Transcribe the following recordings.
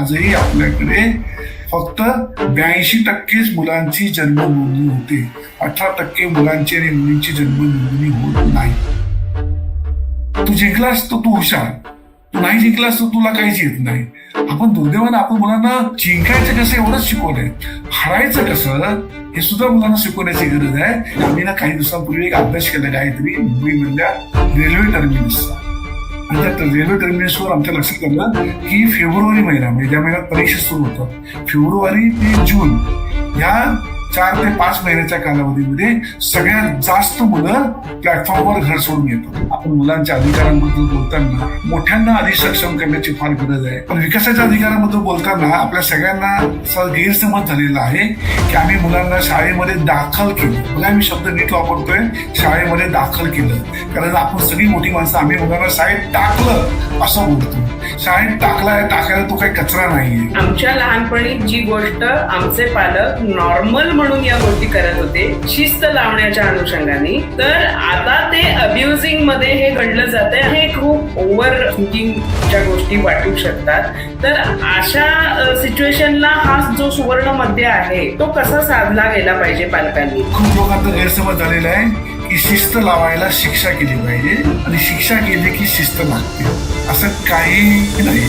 आजही आपल्याकडे फक्त 82% मुलांची जन्म नोंदणी होते. 18% मुलांची आणि मुलींची जन्म नोंदणी होत नाही. तू जिंकलास तर तू हुशार, तू नाही जिंकलास तर तुला काहीच येत नाही. आपण दुर्दैवानं आपण मुलांना जिंकायचं कसं एवढंच शिकवलंय, हरायचं कसं हे सुद्धा मुलांना शिकवण्याची गरज आहे. आम्ही ना काही दिवसांपूर्वी एक अभ्यास केला काहीतरी मुंबईमधल्या रेल्वे टर्मिनसचा. आणि त्या रेल्वे टर्मिनसवर आमच्या लक्षात आलं की फेब्रुवारी महिना म्हणजे ज्या महिन्यात परीक्षा सुरू होतात, फेब्रुवारी ते जून या 4 ते 5 महिन्याच्या कालावधीमध्ये सगळ्यात जास्त मुलं प्लॅटफॉर्मवर घर सोडून येतात. आपण मुलांच्या अधिकारांबद्दल बोलताना मोठ्यांना अधिक सक्षम करण्याची फार गरज आहे, पण विकासाच्या अधिकाराबद्दल बोलताना आपल्या सगळ्यांना गैरसमज झालेला आहे की आम्ही मुलांना शाळेमध्ये दाखल केलं. बघा मी शब्द नीट वापरतोय, शाळेमध्ये दाखल केलं, कारण आपण सगळी मोठी माणसं आम्ही मुलांना शाळेत टाकलं असं बोलतो. शाळेत टाकायला तो काही कचरा नाहीये. आमच्या लहानपणी जी गोष्ट आमचे पालक नॉर्मल म्हणून या गोष्टी करत होते शिस्त लावण्याच्या अनुषंगाने, तर आता ते अब्युजिंग मध्ये हे घडलं जाते. हे खूप ओव्हर थिंकिंगच्या गोष्टी वाटू शकतात. तर अशा सिच्युएशनला हा जो सुवर्ण मध्य आहे तो कसा साधला गेला पाहिजे पालकांनी. खूप लोकांचा गैरसमज झालेला आहे की शिस्त लावायला शिक्षा केली पाहिजे आणि शिक्षा केली की शिस्त लागते, असं काही नाही.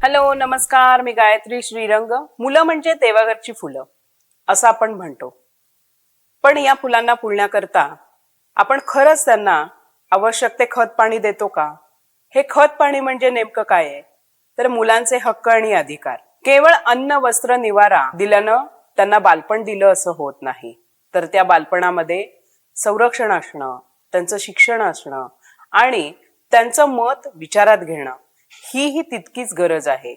हॅलो, नमस्कार. मी गायत्री श्रीरंग. मुलं म्हणजे देवाघरची फुलं असं आपण म्हणतो, पण या फुलांना फुलण्याकरता आपण खरंच त्यांना आवश्यक ते खत पाणी देतो का? हे खत पाणी म्हणजे नेमकं काय आहे? तर मुलांचे हक्क आणि अधिकार. केवळ अन्न वस्त्र निवारा दिल्यानं त्यांना बालपण दिलं असं होत नाही, तर त्या बालपणामध्ये संरक्षण असणं, त्यांचं शिक्षण असणं आणि त्यांचं मत विचारात घेणं ही तितकीच गरज आहे.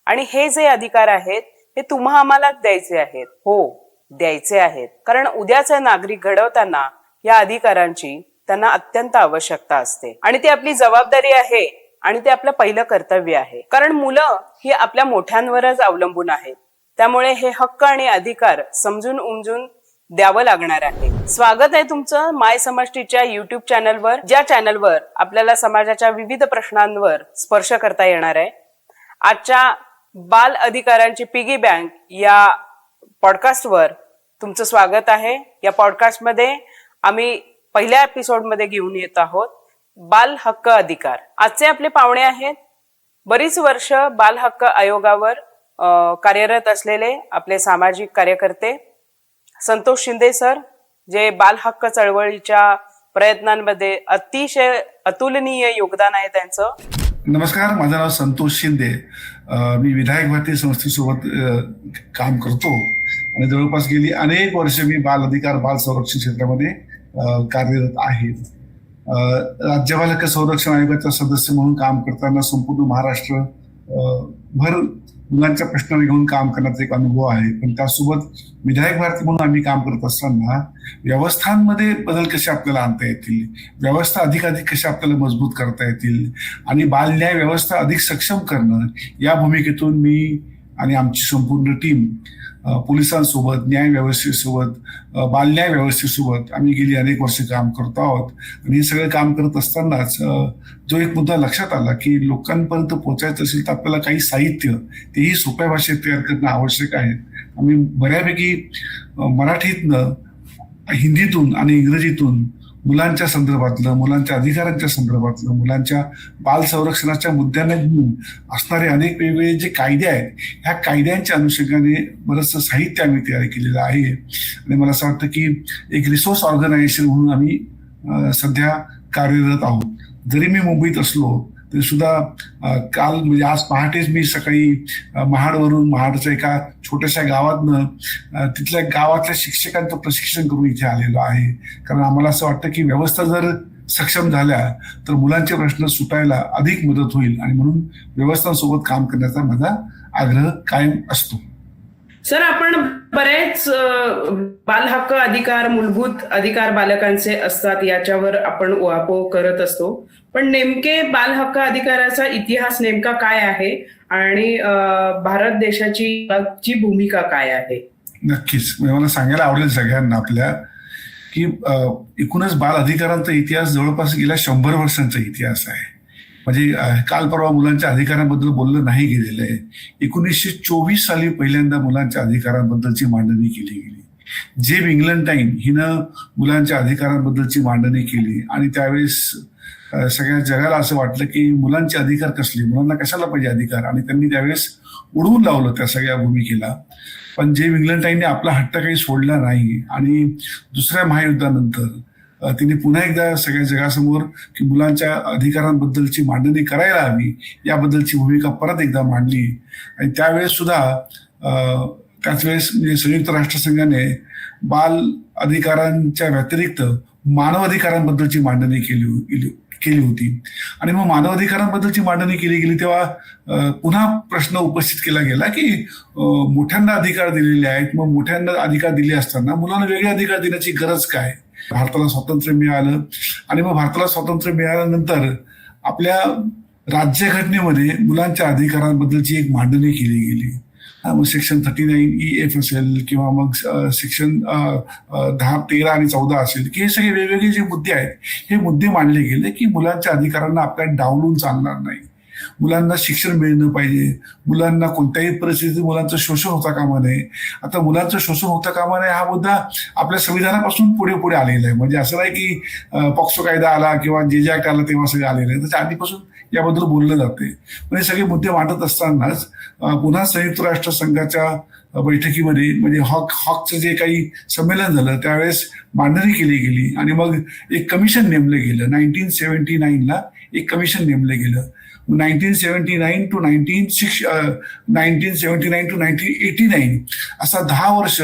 आणि हे जे अधिकार आहेत हे तुम्हा आम्हालाच द्यायचे आहेत. हो, द्यायचे आहेत, कारण उद्याचे नागरिक घडवताना या अधिकारांची त्यांना अत्यंत आवश्यकता असते आणि ती आपली जबाबदारी आहे आणि ते आपलं पहिलं कर्तव्य आहे. कारण मुलं ही आपल्या मोठ्यांवरच अवलंबून आहेत, त्यामुळे हे हक्क आणि अधिकार समजून उमजून द्यावं लागणार आहे. स्वागत आहे तुमचं माय समष्टीच्या युट्यूब चॅनलवर, ज्या चॅनलवर आपल्याला समाजाच्या विविध प्रश्नांवर स्पर्श करता येणार आहे. आजच्या बाल अधिकारांची पिगी बँक या पॉडकास्टवर तुमचं स्वागत आहे. या पॉडकास्टमध्ये आम्ही पहिल्या एपिसोडमध्ये घेऊन येत आहोत बाल हक्क अधिकार. आजचे आपले पाहुणे आहेत बरीच वर्ष बाल हक्क आयोगावर कार्यरत असलेले आपले सामाजिक कार्यकर्ते संतोष शिंदे सर, जे बाल हक्क चळवळीच्या प्रयत्नांमध्ये अतिशय अतुलनीय योगदान आहे त्यांचं. नमस्कार, माझं नाव संतोष शिंदे. मी विधायक भारती संस्थेसोबत काम करतो आणि जवळपास गेली अनेक वर्ष मी बाल अधिकार बाल संरक्षण क्षेत्रामध्ये कार्यरत आहे. राज्य बाल हक्क संरक्षण आयोगाचा सदस्य म्हणून काम करताना संपूर्ण महाराष्ट्र भर मुलांच्या प्रश्नांना घेऊन काम करण्याचा एक अनुभव आहे. पण त्यासोबत विधायक भारती म्हणून आम्ही काम करत असताना व्यवस्थांमध्ये बदल कसे आपल्याला आणता येतील, व्यवस्था अधिक कशा आपल्याला मजबूत करता येतील आणि बाल न्याय व्यवस्था अधिक सक्षम करणं या भूमिकेतून मी आणि आमची संपूर्ण टीम पोलिसांसोबत, न्याय व्यवस्थेसोबत, बालन्याय व्यवस्थेसोबत आम्ही गेली अनेक वर्ष काम करतो आहोत. आणि हे सगळं काम करत असतानाच जो एक मुद्दा लक्षात आला की लोकांपर्यंत पोहोचायचं असेल तर आपल्याला काही साहित्य तेही सोप्या भाषेत तयार करणं आवश्यक आहे. आम्ही बऱ्यापैकी मराठीतनं, हिंदीतून आणि इंग्रजीतून मुलांच्या संदर्भातलं, मुलांच्या अधिकारांच्या संदर्भातलं, मुलांच्या बाल संरक्षणाच्या मुद्द्यांना घेऊन असणारे अनेक वेगवेगळे जे कायदे आहेत, ह्या कायद्यांच्या अनुषंगाने बरंचसं साहित्य आम्ही तयार केलेलं आहे. आणि मला असं वाटतं की एक रिसोर्स ऑर्गनायझेशन म्हणून आम्ही सध्या कार्यरत आहोत. जरी मी मुंबईत असलो तरी सुद्धा काल म्हणजे आज पहाटेच मी सकाळी महाडच्या एका छोट्याशा गावातनं तिथल्या गावातल्या शिक्षकांचं प्रशिक्षण करून इथे आलेलो आहे. कारण आम्हाला असं वाटतं की व्यवस्था जर सक्षम झाल्या तर मुलांचे प्रश्न सुटायला अधिक मदत होईल आणि म्हणून व्यवस्थांसोबत काम करण्याचा माझा आग्रह कायम असतो. सर, आपण बरेच बाल हक्क अधिकार, मूलभूत अधिकार बालकांचे असतात याच्यावर आपण उहापोह करत असतो. पण नेमके बाल हक्क अधिकाराचा इतिहास नेमका काय आहे आणि भारत देशाची भूमिका काय आहे? नक्कीच मला सांगायला आवडेल सगळ्यांना आपल्या की एकूणच बाल अधिकारांचा इतिहास जवळपास गेल्या 100 वर्षांचा इतिहास आहे. म्हणजे काल परवा मुलांच्या अधिकारांबद्दल बोललं नाही गेलेलं आहे. 1924 साली पहिल्यांदा मुलांच्या अधिकारांबद्दलची मांडणी केली गेली. जेब इंग्लंटाईन हिनं मुलांच्या अधिकारांबद्दलची मांडणी केली आणि त्यावेळेस सगळ्या जगाला असं वाटलं की मुलांचे अधिकार कसले, मुलांना कशाला पाहिजे अधिकार, आणि त्यांनी त्यावेळेस उडवून लावलं त्या सगळ्या भूमिकेला. पण जेब इंग्लंटाईनने आपला हट्ट काही सोडला नाही आणि दुसऱ्या महायुद्धानंतर तिने पुन्हा एकदा सगळ्या जगासमोर की मुलांच्या अधिकारांबद्दलची मांडणी करायला हवी याबद्दलची भूमिका परत एकदा मांडली. आणि त्यावेळेस सुद्धा त्याच वेळेस म्हणजे संयुक्त राष्ट्रसंघाने बाल अधिकारांच्या व्यतिरिक्त मानव अधिकारांबद्दलची मांडणी केली होती. आणि मग मानव अधिकारांबद्दलची मांडणी केली गेली तेव्हा पुन्हा प्रश्न उपस्थित केला गेला की मोठ्यांना अधिकार दिलेले आहेत, मग मोठ्यांना अधिकार दिले असताना मुलांना वेगळे अधिकार देण्याची गरज काय? भारताला स्वातंत्र्य मिळालं आणि मग भारताला स्वातंत्र्य मिळाल्यानंतर आपल्या राज्यघटनेमध्ये मुलांच्या अधिकारांबद्दलची एक मांडणी केली गेली. मग सेक्शन 39E(F) असेल किंवा मग सेक्शन 10, 13 आणि 14 असेल की हे सगळे वेगवेगळे जे मुद्दे आहेत हे मुद्दे मांडले गेले की मुलांच्या अधिकारांना आपल्याला डावलून चालणार नाही, मुलांना शिक्षण मिळणं पाहिजे, मुलांना कोणत्याही परिस्थितीत मुलांचं शोषण होता कामा नये. आता मुलांचं शोषण होता कामा नये हा मुद्दा आपल्या संविधानापासून पुढे पुढे आलेला आहे. म्हणजे असं नाही की पॉक्सो कायदा आला किंवा जे ऍक्ट आला तेव्हा सगळं आलेलं आहे, त्याच्या आधीपासून याबद्दल बोललं जाते. म्हणजे सगळे मुद्दे मांडत असतानाच पुन्हा संयुक्त राष्ट्र संघाच्या बैठकीमध्ये म्हणजे हॉकचं जे काही संमेलन झालं त्यावेळेस मांडणी केली गेली आणि मग एक कमिशन नेमलं गेलं. 1979ला एक कमिशन नेमलं गेलं. 1979 to 1989 असा 10 वर्ष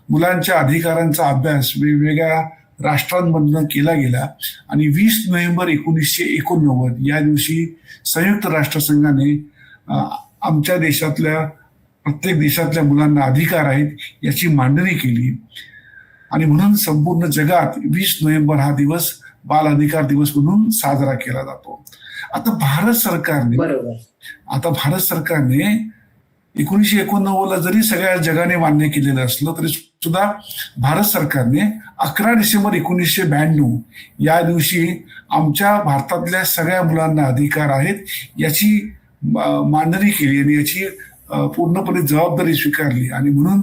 मुलांच्या अधिकारांचा अभ्यास वेगवेगळ्या राष्ट्रांमधून केला गेला आणि 20 नोव्हेंबर 1989 या दिवशी संयुक्त राष्ट्रसंघाने आमच्या देशातल्या प्रत्येक देशातल्या मुलांना अधिकार आहेत याची मांडणी केली. आणि म्हणून संपूर्ण जगात 20 नोव्हेंबर हा दिवस बाल अधिकार दिवस म्हणून साजरा केला जातो. आता भारत सरकारने 1989ला जरी सगळ्या जगाने मान्य केलेलं असलं तरी सुद्धा भारत सरकारने 11 डिसेंबर 1992 या दिवशी आमच्या भारतातल्या सगळ्या मुलांना अधिकार आहेत याची मांडणी केली आणि याची पूर्णपणे जबाबदारी स्वीकारली. आणि म्हणून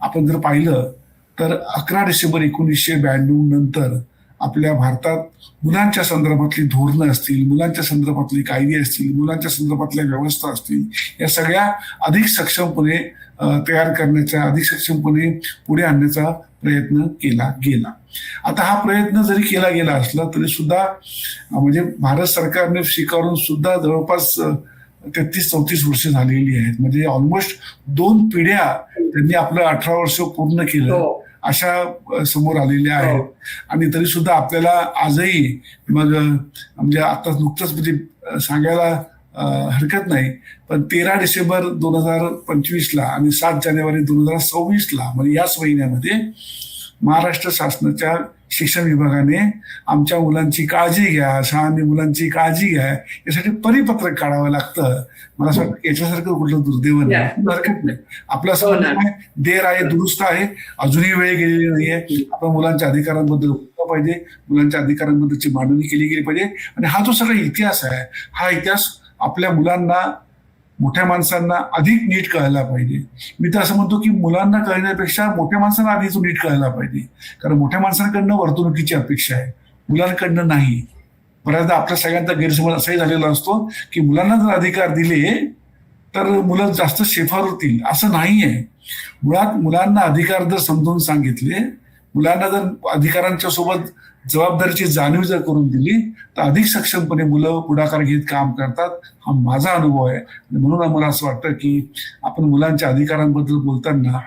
आपण जर पाहिलं तर 11 डिसेंबर 1992 नंतर आपल्या भारतात मुलांच्या संदर्भातली धोरणं असतील, मुलांच्या संदर्भातली कायदे असतील, मुलांच्या संदर्भातल्या व्यवस्था असतील, या सगळ्या अधिक सक्षमपणे तयार करण्याचा, अधिक सक्षमपणे पुढे आणण्याचा प्रयत्न केला गेला. आता हा प्रयत्न जरी केला गेला असला तरी सुद्धा म्हणजे भारत सरकारने स्वीकारून सुद्धा जवळपास 33-34 वर्ष झालेली आहेत. म्हणजे ऑलमोस्ट 2 पिढ्या त्यांनी आपलं 18 वर्ष पूर्ण केलं अशा समोर आलेल्या आहेत. आणि तरी सुद्धा आपल्याला आजही मग म्हणजे आता नुकतंच म्हणजे सांगायला हरकत नाही पण 13 डिसेंबर 2025ला आणि 7 जानेवारी 2026ला म्हणजे याच महिन्यामध्ये महाराष्ट्र शासनाच्या शिक्षण विभागाने आमच्या मुलांची काळजी घ्या, शाळांनी मुलांची काळजी घ्या यासाठी परिपत्रक काढावं लागतं. मला असं वाटतं याच्यासारखं कुठलं दुर्दैव नाही, हरकत नाही. आपलं असं म्हणणं आहे देर आहे दुरुस्त आहे, अजूनही वेळ गेलेली नाहीये. आपण मुलांच्या अधिकारांबद्दल बोललं पाहिजे, मुलांच्या अधिकारांबद्दलची मांडणी केली गेली पाहिजे. आणि हा जो सगळा इतिहास आहे हा इतिहास आपल्या मुलांना, मोठ्या माणसांना अधिक नीट कळायला पाहिजे. मी तर असं म्हणतो की मुलांना कळण्यापेक्षा मोठ्या माणसांना आधी तो नीट कळायला पाहिजे. कारण मोठ्या माणसांकडनं वर्तणुकीची अपेक्षा आहे, मुलांकडनं नाही. बऱ्याचदा आपल्या सगळ्यांचा गैरसमज असाही झालेला असतो की मुलांना जर अधिकार दिले तर मुलं जास्त शेफार होतील, असं नाहीये. मुळात मुलांना अधिकार जर समजून सांगितले, मुलांना जर अधिकारांच्या सोबत जबाबदारीची जाणीव जर करून दिली तर अधिक सक्षमपणे मुलं पुढाकार घेत काम करतात. हा माझा अनुभव आहे. आणि म्हणून मला असं वाटतं की आपण मुलांच्या अधिकारांबद्दल बोलताना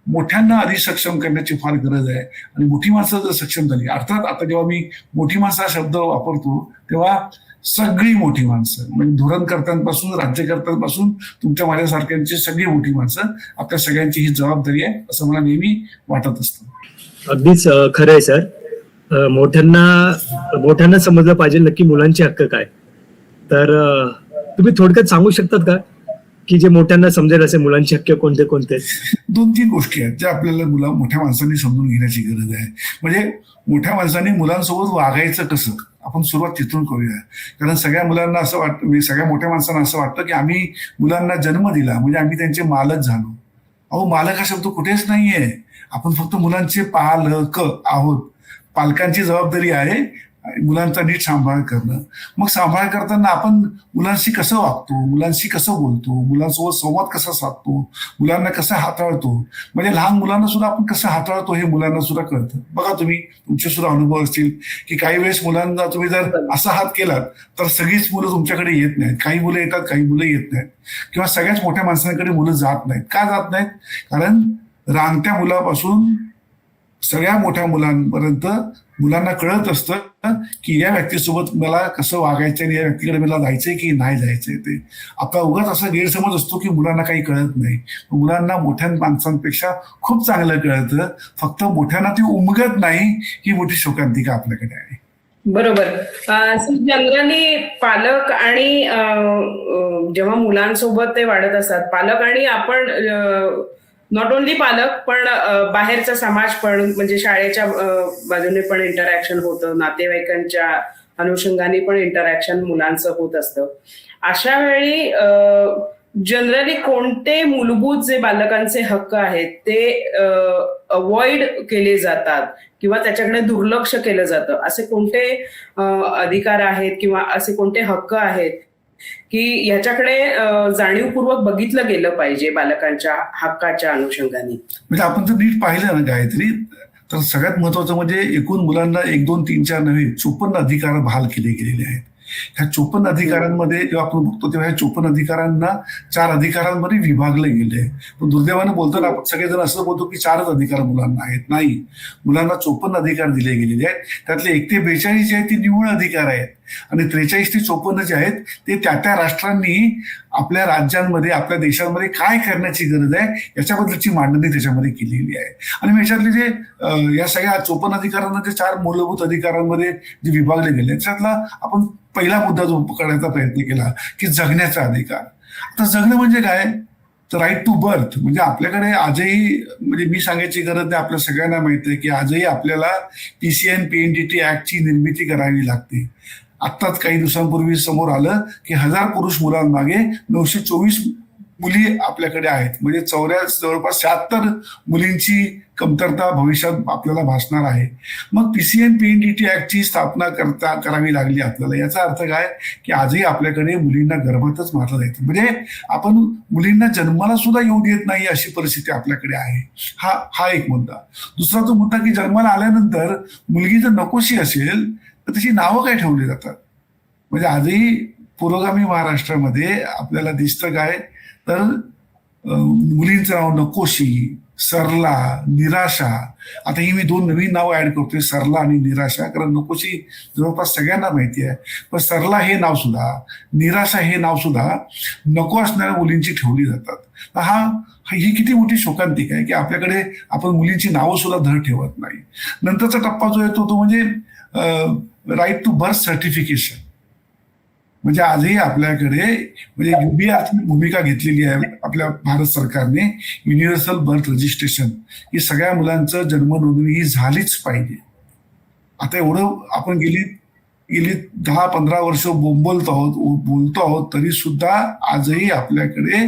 मोठ्यांना अधिक सक्षम करण्याची फार गरज आहे. आणि मोठी माणसं जर सक्षम झाली, अर्थात आता जेव्हा मी मोठी माणसं हा शब्द वापरतो तेव्हा सगळी मोठी माणसं, म्हणजे धोरणकर्त्यांपासून राज्यकर्त्यांपासून तुमच्या माझ्यासारख्यांची सगळी मोठी माणसं, आपल्या सगळ्यांची ही जबाबदारी आहे असं मला नेहमी वाटत असतं. अगदीच खरं आहे सर. मोठ्यांना समजलं पाहिजे नक्की मुलांचे हक्क काय. तर तुम्ही थोडक्यात सांगू शकतात का की जे मोठ्यांना समजेल असे मुलांचे हक्क कोणते कोणते? 2-3 गोष्टी आहेत ज्या आपल्याला मोठ्या माणसांनी समजून घेण्याची गरज आहे. म्हणजे मोठ्या माणसांनी मुलांसोबत वागायचं कसं, आपण सुरुवात तिथून करूया. कारण सगळ्या मुलांना असं वाटतं, सगळ्या मोठ्या माणसांना असं वाटतं की आम्ही मुलांना जन्म दिला म्हणजे आम्ही त्यांचे मालक झालो. अहो, मालक हा शब्द कुठेच नाहीये. आपण फक्त मुलांचे पालक आहोत. पालकांची जबाबदारी आहे मुलांचा नीट सांभाळ करणं. मग सांभाळ करताना आपण मुलांशी कसं वागतो, मुलांशी कसं बोलतो, मुलांसोबत संवाद कसा साधतो, मुलांना कसं हाताळतो, म्हणजे लहान मुलांना सुद्धा आपण कसं हाताळतो हे मुलांना सुद्धा कळतं. बघा, तुम्ही तुमचे सुद्धा अनुभव असतील की काही वेळेस मुलांना तुम्ही जर असा हात केलात तर सगळीच मुलं तुमच्याकडे येत नाहीत. काही मुलं येतात, काही मुलं येत नाहीत, किंवा सगळ्याच मोठ्या माणसांकडे मुलं जात नाहीत. का जात नाहीत? कारण रांगत्या मुलापासून सगळ्या मोठ्या मुलांपर्यंत मुलांना कळत असतं की या व्यक्तीसोबत मला कसं वागायचं आणि या व्यक्तीकडे मला जायचंय की नाही जायचंय. ते आपला उगाच असा गैरसमज असतो की मुलांना काही कळत नाही. मुलांना मोठ्या माणसांपेक्षा खूप चांगलं कळतं, फक्त मोठ्यांना ती उमगत नाही. ही मोठी शोकांतिका आपल्याकडे आहे. बरोबर. जनरली पालक आणि जेव्हा मुलांसोबत ते वाढत असतात, पालक आणि आपण नॉट ओनली पालक पण बाहेरचा समाज पण, म्हणजे शाळेच्या बाजूने पण इंटरॅक्शन होतं, नातेवाईकांच्या अनुषंगाने पण इंटरॅक्शन मुलांचं होत असतं. अशा वेळी जनरली कोणते मूलभूत जे बालकांचे हक्क आहेत ते अवॉइड केले जातात किंवा त्याच्याकडे दुर्लक्ष केलं जातं, असे कोणते अधिकार आहेत किंवा असे कोणते हक्क आहेत की ह्याच्याकडे जाणीवपूर्वक बघितलं गेलं पाहिजे बालकांच्या हक्काच्या अनुषंगाने? म्हणजे आपण जर नीट पाहिलं ना गायत्री, तर सगळ्यात महत्वाचं म्हणजे एकूण मुलांना 1, 2, 3, 4 नव्हे 54 अधिकार बहाल केले गेलेले आहेत. ह्या 54 अधिकारांमध्ये जेव्हा आपण बघतो तेव्हा ह्या 54 अधिकारांना 4 अधिकारांमध्ये विभागले गेले. पण दुर्दैवानं बोलताना आपण सगळेजण असं बोलतो की 4च अधिकार मुलांना आहेत. नाही, मुलांना 54 अधिकार दिले गेलेले आहेत. त्यातले 1 ते 42 जे आहेत ते निवड अधिकार आहेत, आणि 43 ते 54 जे आहेत ते त्या राष्ट्रांनी आपल्या राज्यांमध्ये, आपल्या देशांमध्ये काय करण्याची गरज आहे याच्याबद्दलची मांडणी त्याच्यामध्ये केलेली आहे. आणि याच्यातले जे या सगळ्या 54 अधिकारांना जे 4 मूलभूत अधिकारांमध्ये जे विभागले गेले त्याच्यातला आपण पहिला मुद्दा जो पकडण्याचा प्रयत्न केला की जगण्याचा अधिकार. आता जगणं म्हणजे काय? तर राईट टू बर्थ. म्हणजे आपल्याकडे आजही, म्हणजे मी सांगायची गरज नाही, आपल्या सगळ्यांना माहिती आहे की आजही आपल्याला PCN PNDT ऍक्टची निर्मिती करावी लागते. आत्ताच काही दिवसांपूर्वी समोर आलं की 1000 पुरुष मुलांमागे 924 मुली आपल्याकडे आहेत. म्हणजे जवळपास 76 मुलींची कमतरता भविष्यात आपल्याला भासणार आहे. मग PCN PNDT ऍक्टची स्थापना करावी लागली आपल्याला. याचा अर्थ काय की आजही आपल्याकडे मुलींना गर्भातच मारलं जायचं. म्हणजे आपण मुलींना जन्माला सुद्धा येऊ देत नाही अशी परिस्थिती आपल्याकडे आहे. हा एक मुद्दा. दुसरा तो मुद्दा की जन्माला आल्यानंतर मुलगी जर नकोशी असेल तर त्याची नावं काय ठेवली जातात. म्हणजे आजही पुरोगामी महाराष्ट्रामध्ये आपल्याला दिसतं काय, तर मुलींचं नाव नकोशी, सरला, निराशा. आता ही मी 2 नवीन नावं ऍड करतोय, सरला आणि निराशा, कारण नकोशी जवळपास सगळ्यांना माहिती आहे. पण सरला हे नाव सुद्धा, निराशा हे नाव सुद्धा नको असणाऱ्या मुलींची ठेवली जातात. ही किती मोठी शोकांतिका आहे की आपल्याकडे आपण मुलींची नावं सुद्धा धड ठेवत नाही. नंतरचा टप्पा जो येतो तो म्हणजे राईट टू बर्थ सर्टिफिकेशन. म्हणजे आजही आपल्याकडे म्हणजे UBI भूमिका घेतलेली आहे आपल्या भारत सरकारने, युनिव्हर्सल बर्थ रजिस्ट्रेशन. ही सगळ्या मुलांचं जन्म नोंदणी ही झालीच पाहिजे. आता एवढं आपण गेली 10-15 वर्ष बोलतो आहोत तरी सुद्धा आजही आपल्याकडे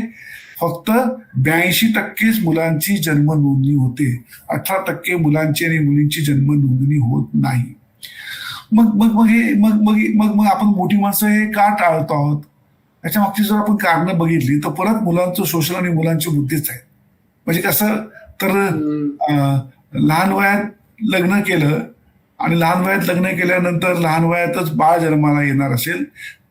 फक्त 82% मुलांची जन्म नोंदणी होते. 18% मुलांची आणि मुलींची जन्म नोंदणी होत नाही. मग आपण मोठी माणसं हे का टाळतो आहोत? याच्या मागची जर आपण कारणं बघितली तर परत मुलांचं शोषण आणि मुलांची बुद्धीच आहे. म्हणजे कसं, तर लहान वयात लग्न केलं आणि लहान वयात लग्न केल्यानंतर लहान वयातच बाळ जन्माला येणार असेल.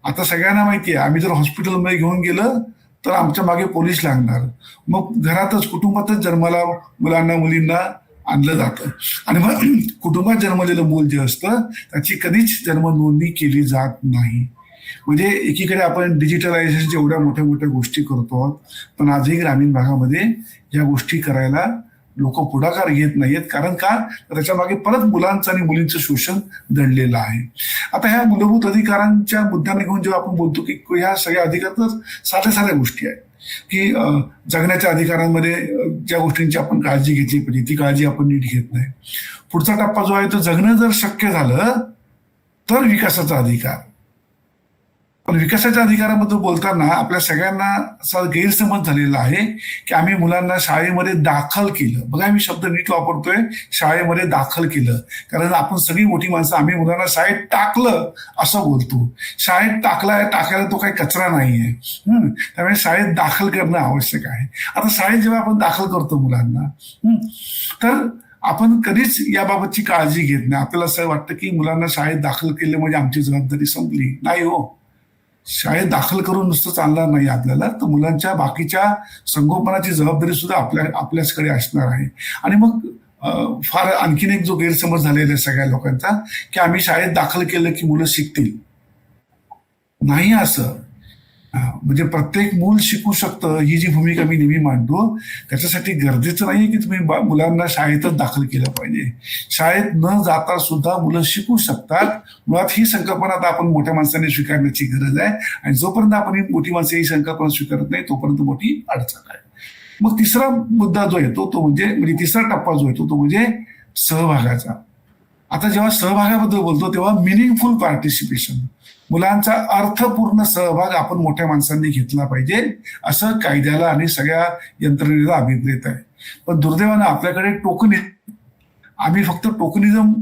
आता सगळ्यांना माहिती आहे, आम्ही जर हॉस्पिटलमध्ये घेऊन गेलं तर आमच्या मागे पोलीस लागणार. मग घरातच, कुटुंबातच जन्माला मुलांना मुलींना आणलं जातं. आणि मग कुटुंबात जन्मलेलं मूल जे असतं त्याची कधीच जन्म नोंदणी केली जात नाही. म्हणजे एकीकडे आपण डिजिटलायझेशनच्या एवढ्या मोठ्या मोठ्या गोष्टी करतो आहोत, पण आजही ग्रामीण भागामध्ये या गोष्टी करायला लोक पुढाकार घेत नाहीयेत. कारण का, तर त्याच्या मागे परत मुलांचं आणि मुलींचं शोषण दडलेलं आहे. आता ह्या मूलभूत अधिकारांच्या मुद्द्याने घेऊन जेव्हा आपण बोलतो की ह्या सगळ्या अधिकार तर साध्या साध्या गोष्टी आहेत की जगण्याच्या अधिकारांमध्ये ज्या गोष्टींची आपण काळजी घेतली पाहिजे ती काळजी आपण नीट घेत नाही. पुढचा टप्पा जो आहे तो जगणं जर शक्य झालं तर विकासाचा अधिकार. पण विकासाच्या अधिकाराबद्दल बोलताना आपल्या सगळ्यांना असा गैरसमज झालेला आहे की आम्ही मुलांना शाळेमध्ये दाखल केलं. बघा, मी शब्द नीट वापरतोय, शाळेमध्ये दाखल केलं. कारण आपण सगळी मोठी माणसं आम्ही मुलांना शाळेत टाकलं असं बोलतो. शाळेत टाकायला तो काही कचरा नाहीये. त्यामुळे शाळेत दाखल करणं आवश्यक आहे. आता शाळेत जेव्हा आपण दाखल करतो मुलांना तर आपण कधीच याबाबतची काळजी घेत नाही. आपल्याला असं वाटतं की मुलांना शाळेत दाखल केलं म्हणजे आमची जबाबदारी संपली. नाही हो, शाळेत दाखल करून नुसतं चालणार नाही आपल्याला, तर मुलांच्या बाकीच्या संगोपनाची जबाबदारी सुद्धा आपल्याचकडे असणार आहे. आणि मग फार आणखीन एक जो गैरसमज झालेला आहे सगळ्या लोकांचा की आम्ही शाळेत दाखल केलं की मुलं शिकतील. नाही असं. म्हणजे प्रत्येक मूल शिकू शकतं ही जी भूमिका मी नेहमी मांडतो, त्याच्यासाठी गरजेचं नाही की तुम्ही मुलांना शाळेतच दाखल केलं पाहिजे. शाळेत न जाता सुद्धा मुलं शिकू शकतात. मुळात ही संकल्पना आता आपण मोठ्या माणसांनी स्वीकारण्याची गरज आहे. आणि जोपर्यंत आपण ही मोठी माणसं ही संकल्पना स्वीकारत नाही तोपर्यंत मोठी अडचण आहे. मग तिसरा मुद्दा जो येतो तो म्हणजे तिसरा टप्पा जो येतो तो म्हणजे सहभागाचा. आता जेव्हा सहभागाबद्दल बोलतो तेव्हा मिनिंगफुल पार्टिसिपेशन, मुलांचा अर्थपूर्ण सहभाग आपण मोठ्या माणसांनी घेतला पाहिजे असं कायद्याला आणि सगळ्या यंत्रणेला अभिप्रेत आहे. पण दुर्दैवानं आपल्याकडे आम्ही फक्त टोकनिझम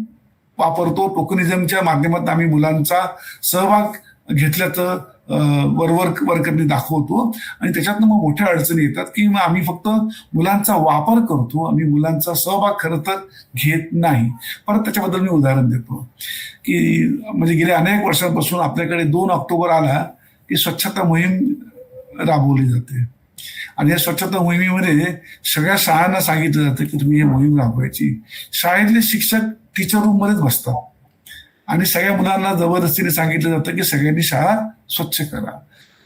वापरतो. टोकनिझमच्या माध्यमातून आम्ही मुलांचा सहभाग घेतल्याचं वरकरणी दाखवतो आणि त्याच्यातनं मग मोठ्या अडचणी येतात की मग आम्ही फक्त मुलांचा वापर करतो, आम्ही मुलांचा सहभाग खरं तर घेत नाही. परत त्याच्याबद्दल मी उदाहरण देतो की म्हणजे गेल्या अनेक वर्षांपासून आपल्याकडे 2 ऑक्टोबर आला की स्वच्छता मोहीम राबवली जाते. आणि या स्वच्छता मोहिमेमध्ये सगळ्या शाळांना सांगितलं जातं की तुम्ही ही मोहीम राबवायची. शाळेतले शिक्षक टीचर रूम मध्येच बसतात आणि सगळ्या मुलांना जबरदस्तीने सांगितलं जातं की सगळ्यांनी शाळा स्वच्छ करा.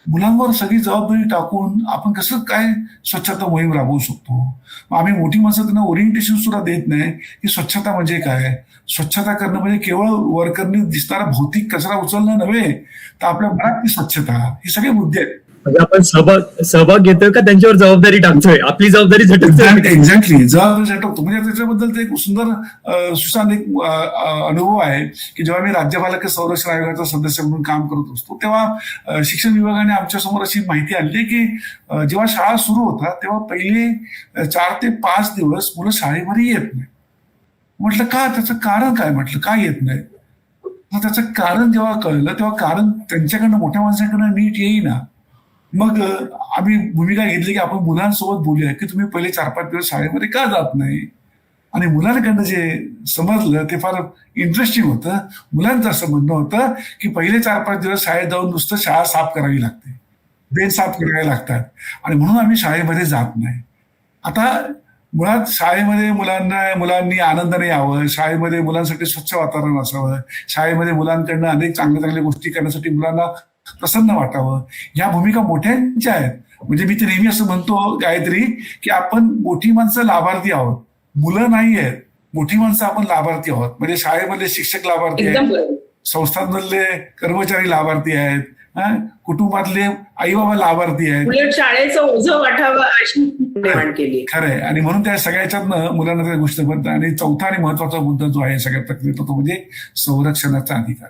मुलांवर सगळी जबाबदारी टाकून आपण कसं काय स्वच्छता मोहीम राबवू शकतो? मग आम्ही मोठी माणसं त्यांना ओरिएंटेशन सुद्धा देत नाही की स्वच्छता म्हणजे काय. स्वच्छता करणं म्हणजे केवळ वरकरणी दिसणारा भौतिक कचरा उचलणं नव्हे, तर आपल्या मनातली स्वच्छता, हे सगळे मुद्दे आहेत. म्हणजे आपण सहभाग घेतोय का त्यांच्यावर जबाबदारी टाकतोय, आपली जबाबदारी झटकतोय? एक्झॅक्टली, जबाबदारी झटकतो. म्हणजे त्याच्याबद्दल एक सुंदर सुशांत एक अनुभव आहे की जेव्हा मी राज्यपालक संरक्षण आयोगाचा सदस्य म्हणून काम करत असतो तेव्हा शिक्षण विभागाने आमच्या समोर अशी माहिती आणली की जेव्हा शाळा सुरू होतात तेव्हा पहिले 4 ते 5 दिवस मुलं शाळेमध्ये येत नाही. म्हटलं का, त्याचं कारण काय? म्हटलं का येत नाही? मग त्याचं कारण जेव्हा कळलं तेव्हा कारण त्यांच्याकडनं मोठ्या माणसांकडनं नीट येईना. मग आम्ही भूमिका घेतली की आपण मुलांसोबत बोलूया की तुम्ही पहिले 4-5 दिवस शाळेमध्ये का जात नाही. आणि मुलांकडनं जे समजलं ते फार इंटरेस्टिंग होतं. मुलांचं असं म्हणणं होतं की पहिले 4-5 दिवस शाळेत जाऊन नुसतं शाळा साफ करावी लागते, बेंच साफ करावे लागतात आणि म्हणून आम्ही शाळेमध्ये जात नाही. आता मुळात शाळेमध्ये मुलांनी आनंदाने यावं, शाळेमध्ये मुलांसाठी स्वच्छ वातावरण असावं, शाळेमध्ये मुलांकडनं अनेक चांगल्या चांगल्या गोष्टी करण्यासाठी मुलांना प्रसन्न वाटावं, ह्या भूमिका मोठ्यांच्या आहेत. म्हणजे मी तर नेहमी असं म्हणतो गायत्री की आपण मोठी माणसं लाभार्थी आहोत, मुलं नाही आहेत. मोठी माणसं आपण लाभार्थी आहोत. म्हणजे शाळेमधले शिक्षक लाभार्थी आहेत, संस्थांमधले कर्मचारी लाभार्थी आहेत, कुटुंबातले आई बाबा लाभार्थी आहेत. शाळेचं ओझं वाटावं अशी निर्माण केली. खरंय. आणि म्हणून त्या सगळ्याच्यातनं मुलांना त्या गोष्टी बनतात. आणि चौथा आणि महत्वाचा मुद्दा जो आहे सगळ्या प्रक्रियेत तो म्हणजे संरक्षणाचा अधिकार.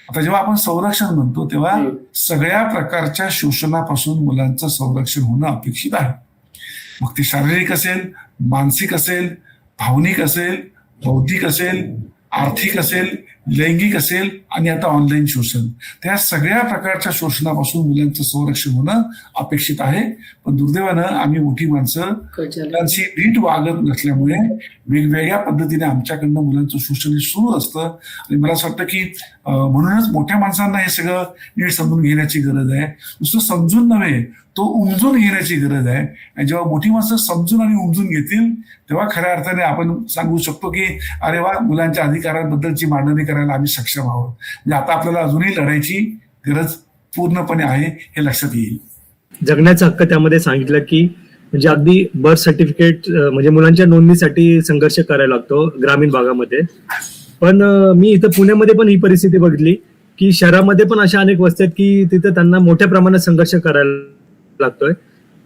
आता जेव्हा आपण संरक्षण म्हणतो तेव्हा सगळ्या प्रकारच्या शोषणापासून मुलांचं संरक्षण होणं अपेक्षित आहे. मग ते शारीरिक असेल, मानसिक असेल, भावनिक असेल, बौद्धिक असेल, आर्थिक असेल, लैंगिक असेल आणि आता ऑनलाईन शोषण. त्या सगळ्या प्रकारच्या शोषणापासून मुलांचं संरक्षण होणं अपेक्षित आहे. पण दुर्दैवानं आम्ही मोठी माणसं मुलांची नीट वागत नसल्यामुळे वेगवेगळ्या पद्धतीने आमच्याकडनं मुलांचं शोषण सुरू असतं. आणि मला असं वाटतं की म्हणूनच मोठ्या माणसांना हे सगळं नीट समजून घेण्याची गरज आहे. नुसतं समजून नव्हे, तो उमजून घेण्याची गरज आहे. आणि जेव्हा मोठी माणसं समजून आणि उमजून घेतील तेव्हा खऱ्या अर्थाने आपण सांगू शकतो की अरे वा, मुलांच्या अधिकारांबद्दलची मांडणी करायला आम्ही सक्षम आहोत. म्हणजे आता आपल्याला अजूनही लढायची गरज पूर्णपणे आहे हे लक्षात येईल. जगण्याचा हक्क त्यामध्ये सांगितलं की म्हणजे अगदी बर्थ सर्टिफिकेट म्हणजे मुलांच्या नोंदणीसाठी संघर्ष करायला लागतो ग्रामीण भागामध्ये. पण मी इथं पुण्यामध्ये पण ही परिस्थिती बघितली की शहरामध्ये पण अशा अनेक वस्ती आहेत की तिथं त्यांना मोठ्या प्रमाणात संघर्ष करायला लागतोय.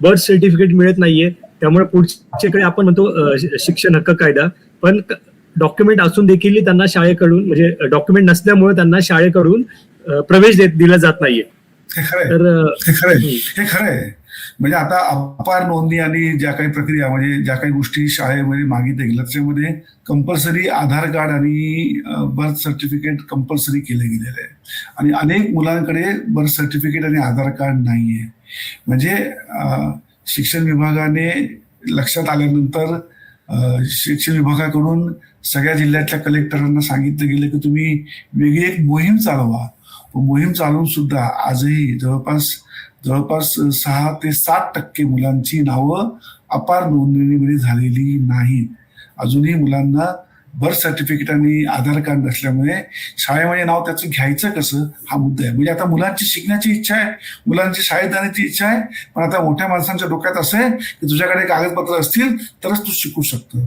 बर्थ सर्टिफिकेट मिळत नाहीये, त्यामुळे पुढच्याकडे आपण म्हणतो शिक्षण हक्क कायदा, पण डॉक्युमेंट असून देखील त्यांना शाळेकडून म्हणजे डॉक्युमेंट नसल्यामुळे त्यांना शाळेकडून प्रवेश दिला जात नाहीये. हे खरंय, तर हे खरंय, हे खरंय. म्हणजे आता अपार नोंदणी आणि ज्या काही प्रक्रिया म्हणजे ज्या काही गोष्टी शाळेमध्ये मागितल्या गेल्या त्याच्यामध्ये कंपल्सरी आधार कार्ड आणि बर्थ सर्टिफिकेट कंपल्सरी केले गेलेले आहे. आणि अनेक मुलांकडे बर्थ सर्टिफिकेट आणि आधार कार्ड नाहीये. म्हणजे शिक्षण विभागाने लक्षात आल्यानंतर शिक्षण विभागाकडून सगळ्या जिल्ह्यातल्या कलेक्टरांना सांगितलं गेलं की तुम्ही वेगळी एक मोहीम चालवा. मोहीम चालवून सुद्धा आजही जवळपास 6 ते 7% मुलांची नावं अपार नोंदणीमध्ये झालेली नाहीत. अजूनही मुलांना बर्थ सर्टिफिकेट आणि आधार कार्ड नसल्यामुळे शाळेमध्ये नाव त्याचं घ्यायचं कसं हा मुद्दा आहे. म्हणजे आता मुलांची शिकण्याची इच्छा आहे, मुलांची शाळेत जाण्याची इच्छा आहे, पण आता मोठ्या माणसांच्या डोक्यात असं आहे की तुझ्याकडे कागदपत्र असतील तरच तू शिकू शकतो.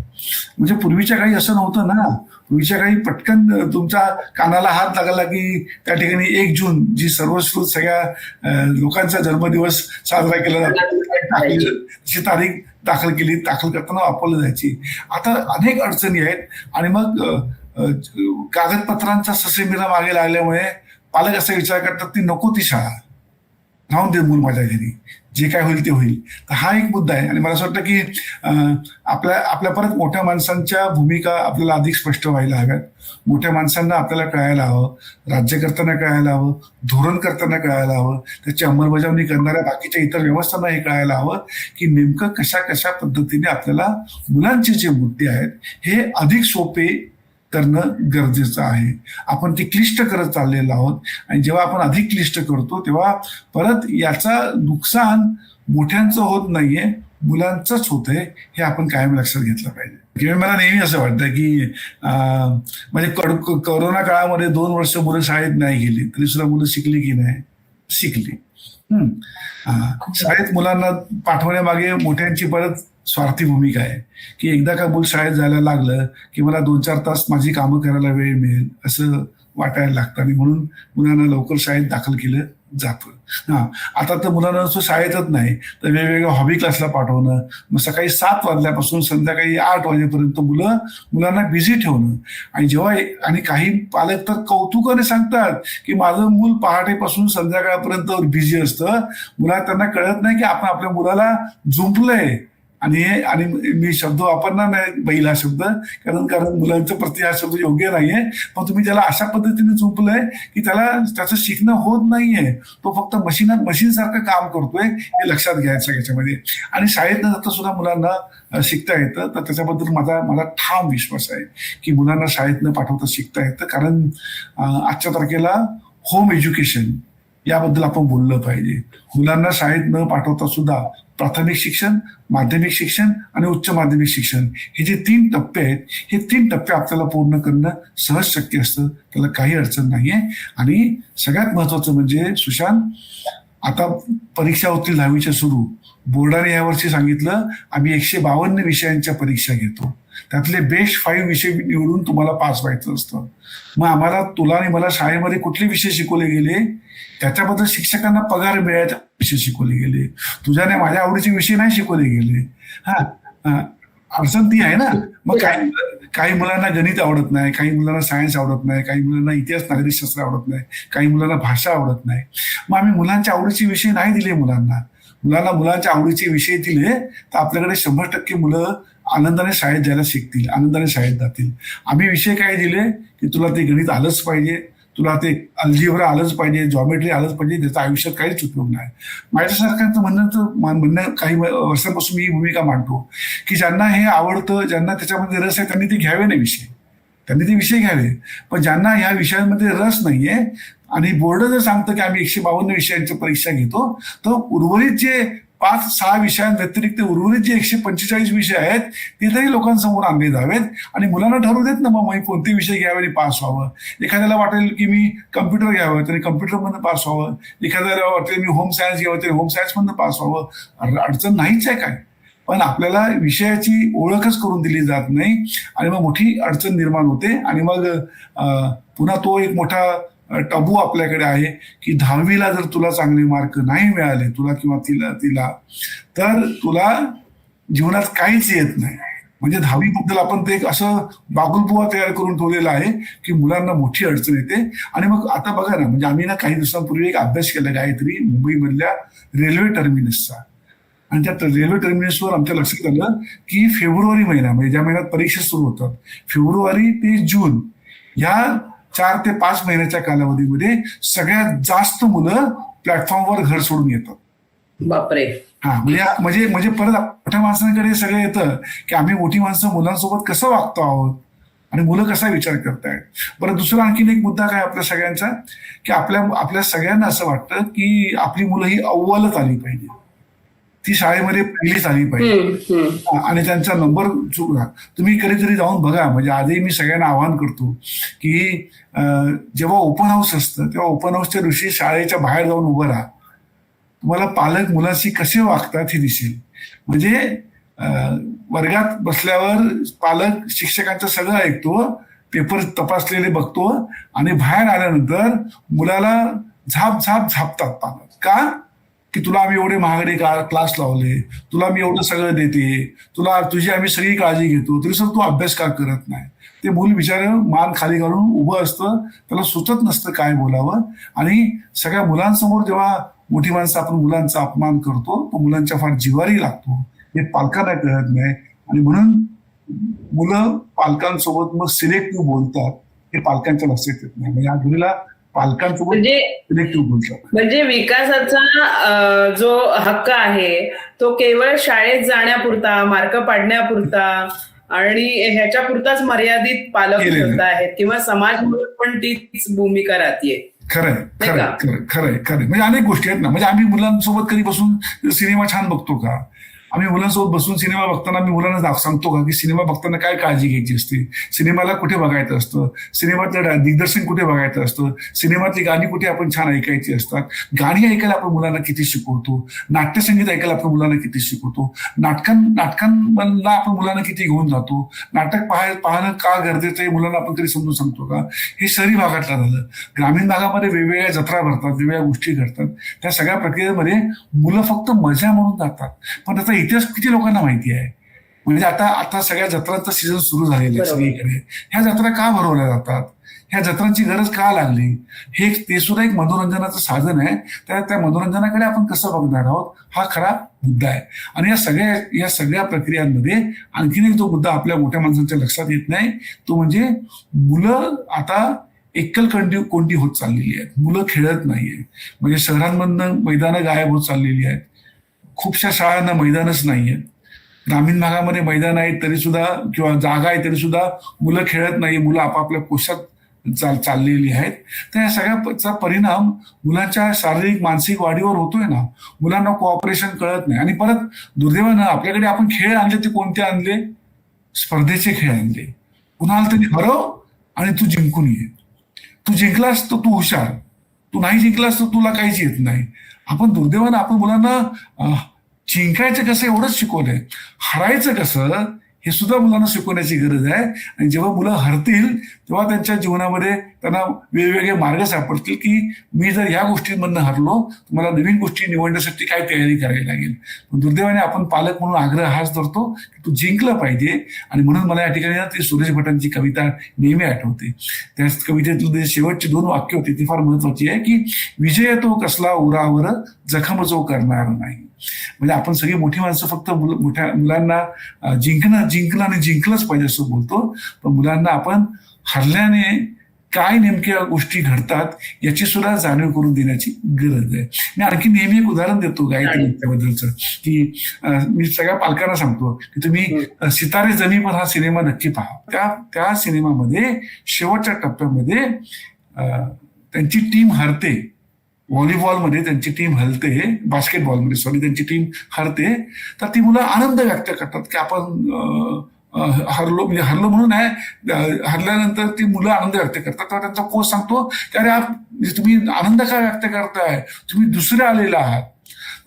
म्हणजे पूर्वीच्या काळी असं नव्हतं ना. पूर्वीच्या काळी पटकन तुमच्या कानाला हात लागला की त्या ठिकाणी 1 जून जी सर्वश्रुत सगळ्या लोकांचा जन्मदिवस साजरा केला जातो तशी तारीख दाखल करताना वापरली जायची. आता अनेक अडचणी आहेत आणि मग कागदपत्रांचा ससेमिरा मागे लागल्यामुळे पालक असा विचार करतात ती नको ती शाळा, राहून दे मूल माझ्या घरी, जे काय होईल ते होईल. तर हा एक मुद्दा आहे. आणि मला असं वाटतं की आपल्या परत मोठ्या माणसांच्या भूमिका आपल्याला अधिक स्पष्ट व्हायला हव्यात. मोठ्या माणसांना आपल्याला कळायला हवं, राज्य करताना कळायला हवं, धोरण करताना कळायला हवं, त्याची अंमलबजावणी करणाऱ्या बाकीच्या इतर व्यवस्थांना हे कळायला हवं की नेमकं कशा कशा पद्धतीने आपल्याला मुलांचे जे मुद्दे आहेत हे अधिक सोपे करणं गरजेचं आहे. आपण ते क्लिष्ट करत चाललेलो आहोत आणि जेव्हा आपण अधिक क्लिष्ट करतो तेव्हा परत याचा नुकसान मोठ्यांचं होत नाहीये, मुलांचंच होतंय. हे आपण कायम लक्षात घेतलं पाहिजे. किंवा मला नेहमी असं वाटतं की म्हणजे कोरोना काळामध्ये 2 वर्ष मुलं शाळेत नाही गेली तरी सुद्धा मुलं शिकली की नाही, शिकली. शाळेत मुलांना पाठवण्यामागे मोठ्यांची परत स्वार्थी भूमिका आहे की एकदा का मूल शाळेत जायला लागलं की मला 2-4 तास माझी कामं करायला वेळ मिळेल असं वाटायला लागतं आणि म्हणून मुलांना लवकर शाळेत दाखल केलं जातं. आता तर मुलांना नुसतं शाळेतच नाही तर वेगवेगळ्या हॉबी क्लासला पाठवणं, मग सकाळी 7 वाजल्यापासून संध्याकाळी 8 वाजेपर्यंत मुलांना बिझी ठेवणं. आणि आणि काही पालक तर कौतुकाने सांगतात की माझं मूल पहाटेपासून संध्याकाळपर्यंत बिझी असतं. त्यांना कळत नाही की आपण आपल्या मुलाला जुंपलंय. आणि मी शब्द वापरणार नाही बैल हा शब्द, कारण मुलांच्या प्रति हा शब्द योग्य नाहीये. पण तुम्ही त्याला अशा पद्धतीने चुंपलंय की त्याचं शिकणं होत नाहीये, तो फक्त मशीन सारखं काम करतोय हे लक्षात घ्यायचं याच्यामध्ये. आणि शाळेत न जाता सुद्धा मुलांना शिकता येतं. तर त्याच्याबद्दल मला ठाम विश्वास आहे की मुलांना शाळेत न पाठवता शिकता येतं. कारण आजच्या तारखेला होम एज्युकेशन याबद्दल आपण बोललं पाहिजे. मुलांना शाळेत न पाठवता सुद्धा प्राथमिक शिक्षण, माध्यमिक शिक्षण आणि उच्च माध्यमिक शिक्षण हे जे 3 टप्पे आहेत हे 3 टप्पे आपल्याला पूर्ण करणं सहज शक्य असतं. त्याला काही अडचण नाहीये. आणि सगळ्यात महत्वाचं म्हणजे सुशांत, आता परीक्षा होतील 10वीच्या सुरू. बोर्डाने यावर्षी सांगितलं आम्ही 152 विषयांच्या परीक्षा घेतो, त्यातले बेस्ट 5 विषय निवडून तुम्हाला पास व्हायचं असतं. मग तुला आणि मला शाळेमध्ये कुठले विषय शिकवले गेले, त्याच्याबद्दल शिक्षकांना पगार मिळायचे विषय शिकवले गेले. तुझ्याने माझ्या आवडीचे विषय नाही शिकवले गेले. अडचण ती आहे ना. मग काही मुलांना गणित आवडत नाही, काही मुलांना सायन्स आवडत नाही, काही मुलांना इतिहास नागरिकशास्त्र आवडत नाही, काही मुलांना भाषा आवडत नाही. मग आम्ही मुलांच्या आवडीचे विषय नाही दिले. मुलांच्या आवडीचे विषय दिले तर आपल्याकडे 100% मुलं आनंदाने शाळेत जायला शिकतील, आनंदाने शाळेत जातील. आम्ही विषय काय दिले की तुला ते गणित आलंच पाहिजे, तुला ते अल्जिब्रा आलंच पाहिजे, जॉमेट्री आलंच पाहिजे, त्याचा आयुष्यात काहीच उपयोग नाही. माझ्यासारख्यांचं म्हणणं काही वर्षांपासून मी ही भूमिका मांडतो की ज्यांना हे आवडतं, ज्यांना त्याच्यामध्ये रस आहे त्यांनी ते घ्यावे नाही विषय, त्यांनी ते विषय घ्यावे. पण ज्यांना ह्या विषयांमध्ये रस नाहीये आणि बोर्ड जर सांगतं की आम्ही 152 विषयांची परीक्षा घेतो तर उर्वरित जे 5-6 विषयांव्यतिरिक्त उर्वरित जे 145 विषय आहेत ते तरी लोकांसमोर आणले जावेत आणि मुलांना ठरवू देत ना मग कोणते विषय घ्यावे आणि पास व्हावं. एखाद्याला वाटेल की मी कम्प्युटर घ्यावं तरी कम्प्युटरमधनं पास व्हावं, एखाद्याला वाटेल मी होम सायन्स घ्यावं तरी होम सायन्समधनं पास व्हावं. अडचण नाहीच आहे काय, पण आपल्याला विषयाची ओळखच करून दिली जात नाही आणि मग मोठी अडचण निर्माण होते. आणि मग पुन्हा तो एक मोठा टबू आपल्याकडे आहे की 10वीला जर तुला चांगले मार्क नाही मिळाले तुला किंवा तिला तर तुला जीवनात काहीच येत नाही. म्हणजे 10वी बद्दल आपण ते एक असं बागुलबुवा तयार करून ठेवलेलं आहे की मुलांना मोठी अडचण येते. आणि मग आता बघा ना, म्हणजे आम्ही ना काही दिवसांपूर्वी एक अभ्यास केला गायत्री मुंबईमधल्या रेल्वे टर्मिनसचा, आणि त्या रेल्वे टर्मिनसवर आमच्या लक्षात आलं की फेब्रुवारी महिना म्हणजे ज्या महिन्यात परीक्षा सुरू होतात, फेब्रुवारी ते जून या 4 ते 5 महिन्याच्या कालावधीमध्ये सगळ्यात जास्त मुलं प्लॅटफॉर्मवर घर सोडून येतात. बापरे. म्हणजे परत मोठ्या माणसांकडे सगळं येतं की आम्ही मोठी माणसं मुलांसोबत कसं वागतो आहोत आणि मुलं कसा विचार करतायत. बरं, दुसरा आणखीन एक मुद्दा काय आपल्या सगळ्यांचा की आपल्या सगळ्यांना असं वाटतं की आपली मुलं ही अव्वलच आली पाहिजे, ती शाळेमध्ये पहिलीच आली पाहिजे आणि त्यांचा नंबर चुकला. तुम्ही कधीतरी जाऊन बघा, म्हणजे आजही मी सगळ्यांना आवाहन करतो की जेव्हा ओपन हाऊस असतं तेव्हा ओपन हाऊसच्या दिवशी शाळेच्या बाहेर जाऊन उभं राहा. तुम्हाला पालक मुलाशी कसे वागतात हे दिसेल. म्हणजे वर्गात बसल्यावर पालक शिक्षकांचं सगळं ऐकतो, पेपर तपासलेले बघतो आणि बाहेर आल्यानंतर मुलाला झापतात पालक. का? की तुला आम्ही एवढे महागडे क्लास लावले, तुला मी एवढं सगळं देते, तुझी आम्ही सगळी काळजी घेतो, तरी सर तू अभ्यास का करत नाही. ते मूल बिचारे मान खाली घालून उभं असतं, त्याला सुचत नसतं काय बोलावं. आणि सगळ्या मुलांसमोर जेव्हा मोठी माणसं आपण मुलांचा अपमान करतो तो मुलांच्या फार जिव्हारी लागतो, हे पालकांना कळत नाही. आणि म्हणून मुलं पालकांसोबत मग सिलेक्टिव्ह बोलतात, हे पालकांच्या लक्षात येत नाही. म्हणजे आजूला पालकांसोबत सिलेक्टिव्ह बोलतात. म्हणजे विकासाचा जो हक्क आहे तो केवळ शाळेत जाण्यापुरता, मार्क पाडण्यापुरता आणि ह्याच्या पुरताच मर्यादित पालक ठरत आहेत किंवा समाज म्हणून पण तीच भूमिका राहतीये. खरंय. म्हणजे अनेक गोष्टी आहेत ना. म्हणजे आम्ही मुलांसोबत कधी बसून सिनेमा छान बघतो का? आम्ही मुलांसोबत बसून सिनेमा बघताना मी मुलांना सांगतो का की सिनेमा बघताना काय काळजी घ्यायची असते, सिनेमाला कुठे बघायचं असतं, सिनेमातलं दिग्दर्शन कुठे बघायचं असतं, सिनेमातली गाणी कुठे आपण छान ऐकायची असतात, गाणी ऐकायला आपण मुलांना किती शिकवतो, नाट्यसंगीत ऐकायला आपण मुलांना किती शिकवतो, नाटकांना आपण मुलांना किती घेऊन जातो, नाटक पाहणं का गरजेचं आहे मुलांना आपण कधी समजून सांगतो का. हे शहरी भागातलं झालं. ग्रामीण भागामध्ये वेगवेगळ्या जत्रा भरतात, वेगवेगळ्या गोष्टी घडतात. त्या सगळ्या प्रक्रियेमध्ये मुलं फक्त मजा म्हणून जातात, पण त्याचा इतिहास किती लोकांना माहिती आहे. म्हणजे आता सगळ्या जत्रांचा सीझन सुरू झालेला आहे सगळीकडे. ह्या जत्रा का भरवल्या जातात, ह्या जत्रांची गरज का लागली, हे ते सुद्धा एक मनोरंजनाचं साधन आहे. त्या मनोरंजनाकडे आपण कसं बघणार आहोत हा खरा मुद्दा आहे. आणि या सगळ्या प्रक्रियांमध्ये आणखीन एक जो मुद्दा आपल्या मोठ्या माणसांच्या लक्षात येत नाही तो म्हणजे मुलं आता एकल कोंडी होत चाललेली आहेत. मुलं खेळत नाहीये. म्हणजे शहरांमधनं मैदानं गायब होत चाललेली आहेत. खूपशा शाळांना मैदानच नाहीये. ग्रामीण भागामध्ये मैदान आहेत तरी सुद्धा किंवा जागा आहे तरी सुद्धा मुलं खेळत नाही. मुलं आपापल्या कोशात चाललेली आहेत. तर या सगळ्याचा परिणाम मुलांच्या शारीरिक मानसिक वाढीवर होतोय ना. मुलांना कोऑपरेशन कळत नाही. आणि परत दुर्दैवानं आपल्याकडे आपण खेळ आणले ते कोणते आणले? स्पर्धेचे खेळ आणले. कुणाला तरी हरव आणि तू जिंकून ये. तू जिंकलास तर तू हुशार, तू नाही जिंकलास तर तुला काहीच येत नाही. आपण दुर्दैवानं आपण मुलांना जिंकायचं कसं एवढंच शिकवलंय, हरायचं कसं हे सुद्धा मुलांना शिकवण्याची गरज आहे. आणि जेव्हा मुलं हरतील तेव्हा त्यांच्या जीवनामध्ये त्यांना वेगवेगळे मार्ग सापडतील की मी जर या गोष्टींमधनं हरलो तर मला नवीन गोष्टी निवडण्यासाठी काय तयारी करावी लागेल. पण दुर्दैवाने आपण पालक म्हणून आग्रह हाच धरतो की तू जिंकलं पाहिजे. आणि म्हणून मला या ठिकाणी ती सुरेश भटांची कविता नेहमी आठवते. त्या कवितेतली शेवटची 2 वाक्य होती ती फार महत्वाची आहे की विजय तो कसला उरावर जखम जो करणार नाही. म्हणजे आपण सगळी मोठी माणसं फक्त मोठ्या मुलांना जिंकलं आणि जिंकलंच पाहिजे असं बोलतो, पण मुलांना आपण हरल्याने काय नेमक्या गोष्टी घडतात याची सुद्धा जाणीव करून देण्याची गरज आहे. मी आणखी नेहमी एक उदाहरण देतो गायत्री त्याबद्दलचं की मी सगळ्या पालकांना सांगतो की तुम्ही सितारे जमी पर हा सिनेमा नक्की पहा. त्या सिनेमामध्ये शेवटच्या टप्प्यामध्ये त्यांची टीम हरते व्हॉलीबॉलमध्ये त्यांची टीम हरते, बास्केटबॉलमध्ये सॉरी त्यांची टीम हरते, तर ती मुलं आनंद व्यक्त करतात की आपण हरलो, म्हणजे हरलो म्हणून आहे, हरल्यानंतर ती मुलं आनंद व्यक्त करतात. तेव्हा त्यांचा कोच सांगतो की अरे म्हणजे तुम्ही आनंद का व्यक्त करताय, तुम्ही दुसरे आलेला आहात.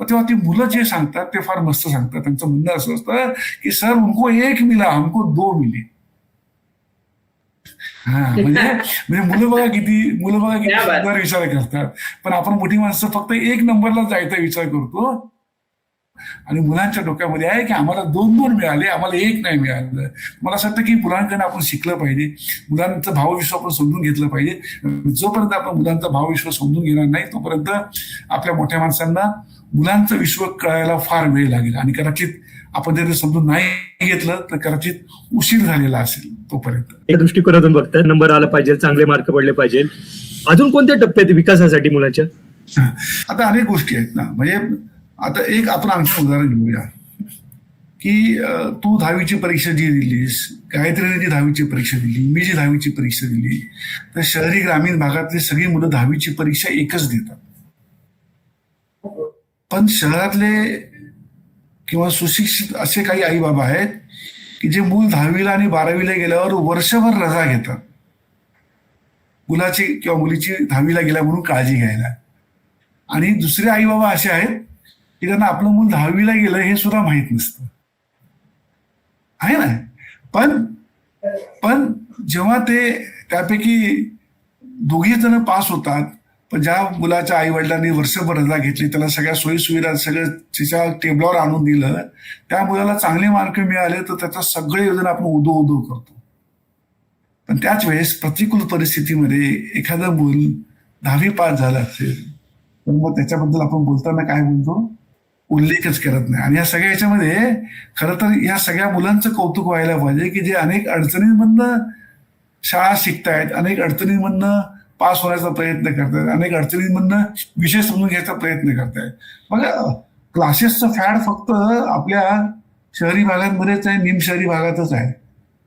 तेव्हा ती मुलं जे सांगतात ते फार मस्त सांगतात. त्यांचं म्हणणं असं असतं की सर उनको 1 मिला, हमको 2 मिले. म्हणजे मुलं बघा किती सुंदर विचार करतात. पण आपण मोठी माणसं फक्त 1 नंबरला जायचा विचार करतो आणि मुलांच्या डोक्यामध्ये आहे की आम्हाला 2-2 मिळाले, आम्हाला 1 नाही मिळालं. मला असं वाटतं की मुलांकडनं आपण शिकलं पाहिजे, मुलांचं भावविश्व आपण समजून घेतलं पाहिजे. जोपर्यंत आपण मुलांचा भावविश्व समजून घेणार नाही तोपर्यंत आपल्या मोठ्या माणसांना मुलांचं विश्व कळायला फार वेळ लागेल आणि कदाचित आपण जर समजून नाही घेतलं तर कदाचित उशीर झालेला असेल तोपर्यंत. एक दृष्टिकोनातून बघतात नंबर आला पाहिजे, चांगले मार्क पडले पाहिजे. अजून कोणत्या टप्प्यात विकासासाठी मुलांच्या? आता अनेक गोष्टी आहेत ना. म्हणजे आता एक आपण आणखी उदाहरण घेऊया की तू 10वीची परीक्षा जी दिलीस, गायत्रीने जी 10वीची परीक्षा दिली, मी जी 10वीची परीक्षा दिली, तर शहरी ग्रामीण भागातली सगळी मुलं 10वीची परीक्षा एकच देतात. पण शहरातले किंवा सुशिक्षित असे काही आई बाबा आहेत की जे मूल 10वीला आणि 12वीला गेल्यावर वर्षभर रजा घेतात मुलाची किंवा मुलीची 10वीला गेल्या म्हणून काळजी घ्यायला. आणि दुसरे आई बाबा असे आहेत की त्यांना आपलं मूल 10वीला गेलं हे सुद्धा माहीत नसतं, आहे ना. पण जेव्हा ते त्यापैकी 2 जण पास होतात, पण ज्या मुलाच्या आई वडिलांनी वर्षभर रजा घेतली, त्याला सगळ्या सोयीसुविधा सगळं तिच्या टेबलावर आणून दिलं, त्या मुलाला चांगले मार्क मिळाले, तर त्याचा सगळे योजना आपण उदो करतो. पण त्याच वेळेस प्रतिकूल परिस्थितीमध्ये एखादं मूल 10वी पास झालं असेल तर मग त्याच्याबद्दल आपण बोलताना काय बोलतो, उल्लेखच करत नाही. आणि या सगळ्या याच्यामध्ये खरं तर या सगळ्या मुलांचं कौतुक व्हायला पाहिजे की जे अनेक अडचणींमधनं शाळा शिकतायत, अनेक अडचणींमधनं पास होण्याचा प्रयत्न करतायत, अनेक अडचणींमधनं विषय समजून घ्यायचा प्रयत्न करतायत. बघा, क्लासेसचं फॅड फक्त आपल्या शहरी भागांमध्येच आहे, निम शहरी भागातच आहे.